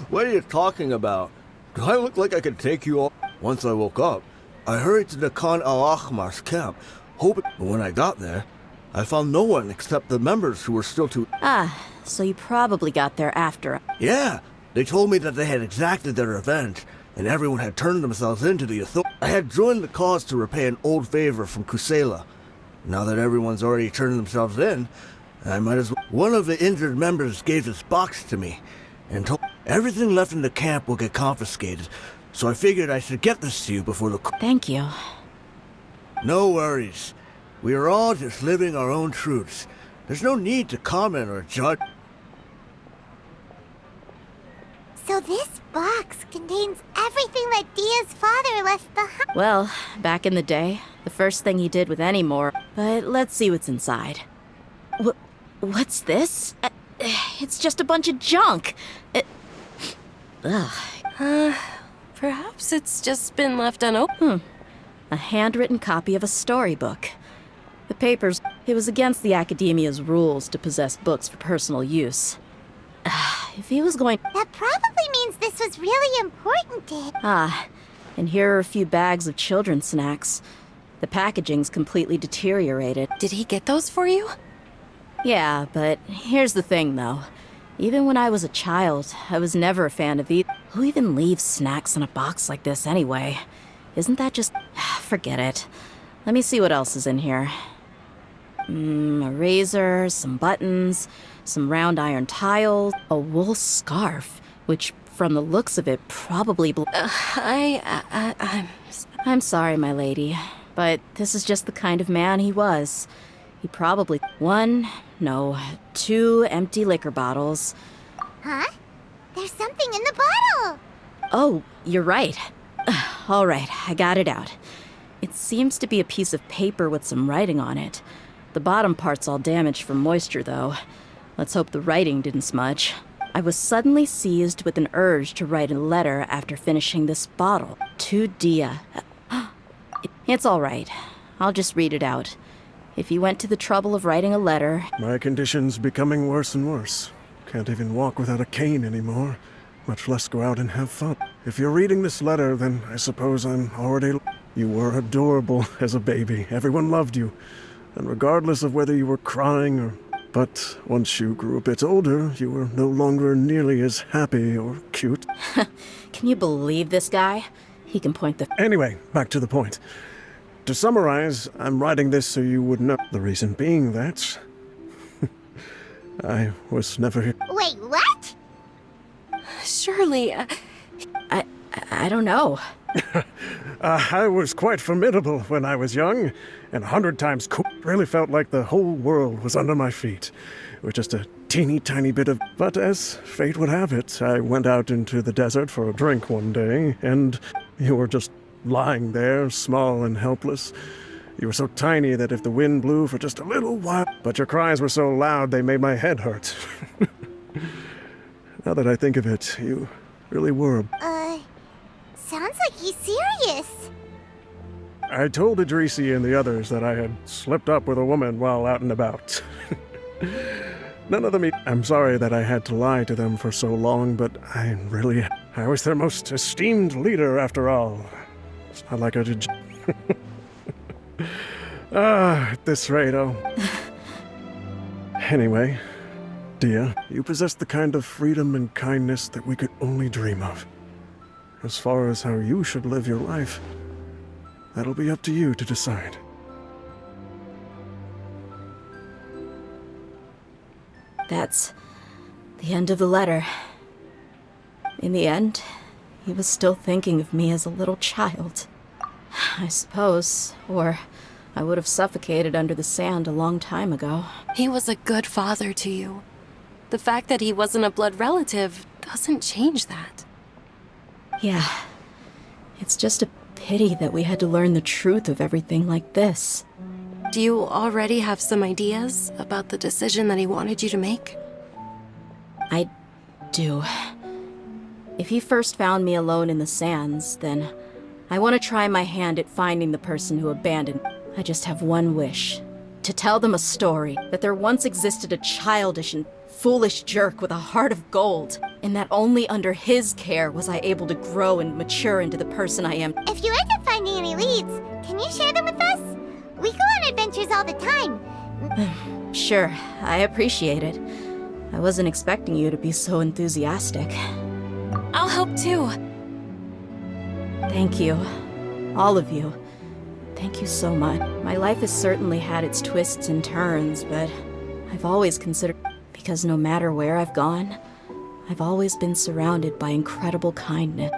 What are you talking about? Do I look like I could take you all? Once I woke up, I hurried to the Khan al-Ahmar's camp, hoping— But when I got there, I found no one except the members who were still too—
Ah, so you probably got there after—
Yeah, they told me that they had exacted their revenge, and everyone had turned themselves into the authority. I had joined the cause to repay an old favor from Kusela. Now that everyone's already turned themselves in, I might as well— One of the injured members gave this box to me, and told everything left in the camp will get confiscated, so I figured I should get this to you before the...
Thank you.
No worries. We are all just living our own truths. There's no need to comment or judge.
So this box contains everything that Dia's father left behind.
Well, back in the day, the first thing he did with any more. But let's see what's inside. What's this? It's just a bunch of junk.
Perhaps it's just been left unopened.
A handwritten copy of a storybook. The papers, it was against the Academia's rules to possess books for personal use. If he was going...
That probably means this was really important to him.
And here are a few bags of children's snacks. The packaging's completely deteriorated.
Did he get those for you?
Yeah, but here's the thing, though. Even when I was a child, I was never a fan of these. Who even leaves snacks in a box like this anyway? Isn't that just... Forget it. Let me see what else is in here. A razor, some buttons, some round iron tiles, a wool scarf, which, from the looks of it, probably... I'm sorry, my lady, but this is just the kind of man he was. He probably... 2 empty liquor bottles.
Huh? There's something in the bottle!
Oh, you're right. All right, I got it out. It seems to be a piece of paper with some writing on it. The bottom part's all damaged from moisture, though. Let's hope the writing didn't smudge. I was suddenly seized with an urge to write a letter after finishing this bottle. To Dia. It's all right. I'll just read it out. If you went to the trouble of writing a letter...
My condition's becoming worse and worse. Can't even walk without a cane anymore, much less go out and have fun. If you're reading this letter, then I suppose I'm already... You were adorable as a baby. Everyone loved you. And regardless of whether you were crying or... But once you grew a bit older, you were no longer nearly as happy or cute.
Can you believe this guy? He can point the...
Anyway, back to the point. To summarize, I'm writing this so you would know. The reason being that... I was never here.
Wait, what?
Surely,
I don't know.
I was quite formidable when I was young, and 100 times cool. Really felt like the whole world was under my feet, with just a teeny tiny bit of... But as fate would have it, I went out into the desert for a drink one day, and you were just lying there, small and helpless. You were so tiny that if the wind blew for just a little while... But your cries were so loud they made my head hurt. Now that I think of it, you really were...
Sounds like he's serious.
I told Idrisi and the others that I had slipped up with a woman while out and about. None of them... I'm sorry that I had to lie to them for so long, but I was their most esteemed leader after all. It's not like I did... At this rate, Anyway, Dia, you possess the kind of freedom and kindness that we could only dream of. As far as how you should live your life, that'll be up to you to decide.
That's the end of the letter. In the end, he was still thinking of me as a little child. I suppose, or I would have suffocated under the sand a long time ago.
he was a good father to you. The fact that he wasn't a blood relative doesn't change that.
Yeah. It's just a pity that we had to learn the truth of everything like this.
Do you already have some ideas about the decision that he wanted you to make?
I do. If he first found me alone in the sands, then I want to try my hand at finding the person who abandoned me. I just have one wish. To tell them a story, that there once existed a childish and foolish jerk with a heart of gold, and that only under his care was I able to grow and mature into the person I am.
If you end up finding any leads, can you share them with us? We go on adventures all the time.
Sure, I appreciate it. I wasn't expecting you to be so enthusiastic.
I'll help too.
Thank you. All of you. Thank you so much. My life has certainly had its twists and turns, but I've always considered... Because no matter where I've gone, I've always been surrounded by incredible kindness.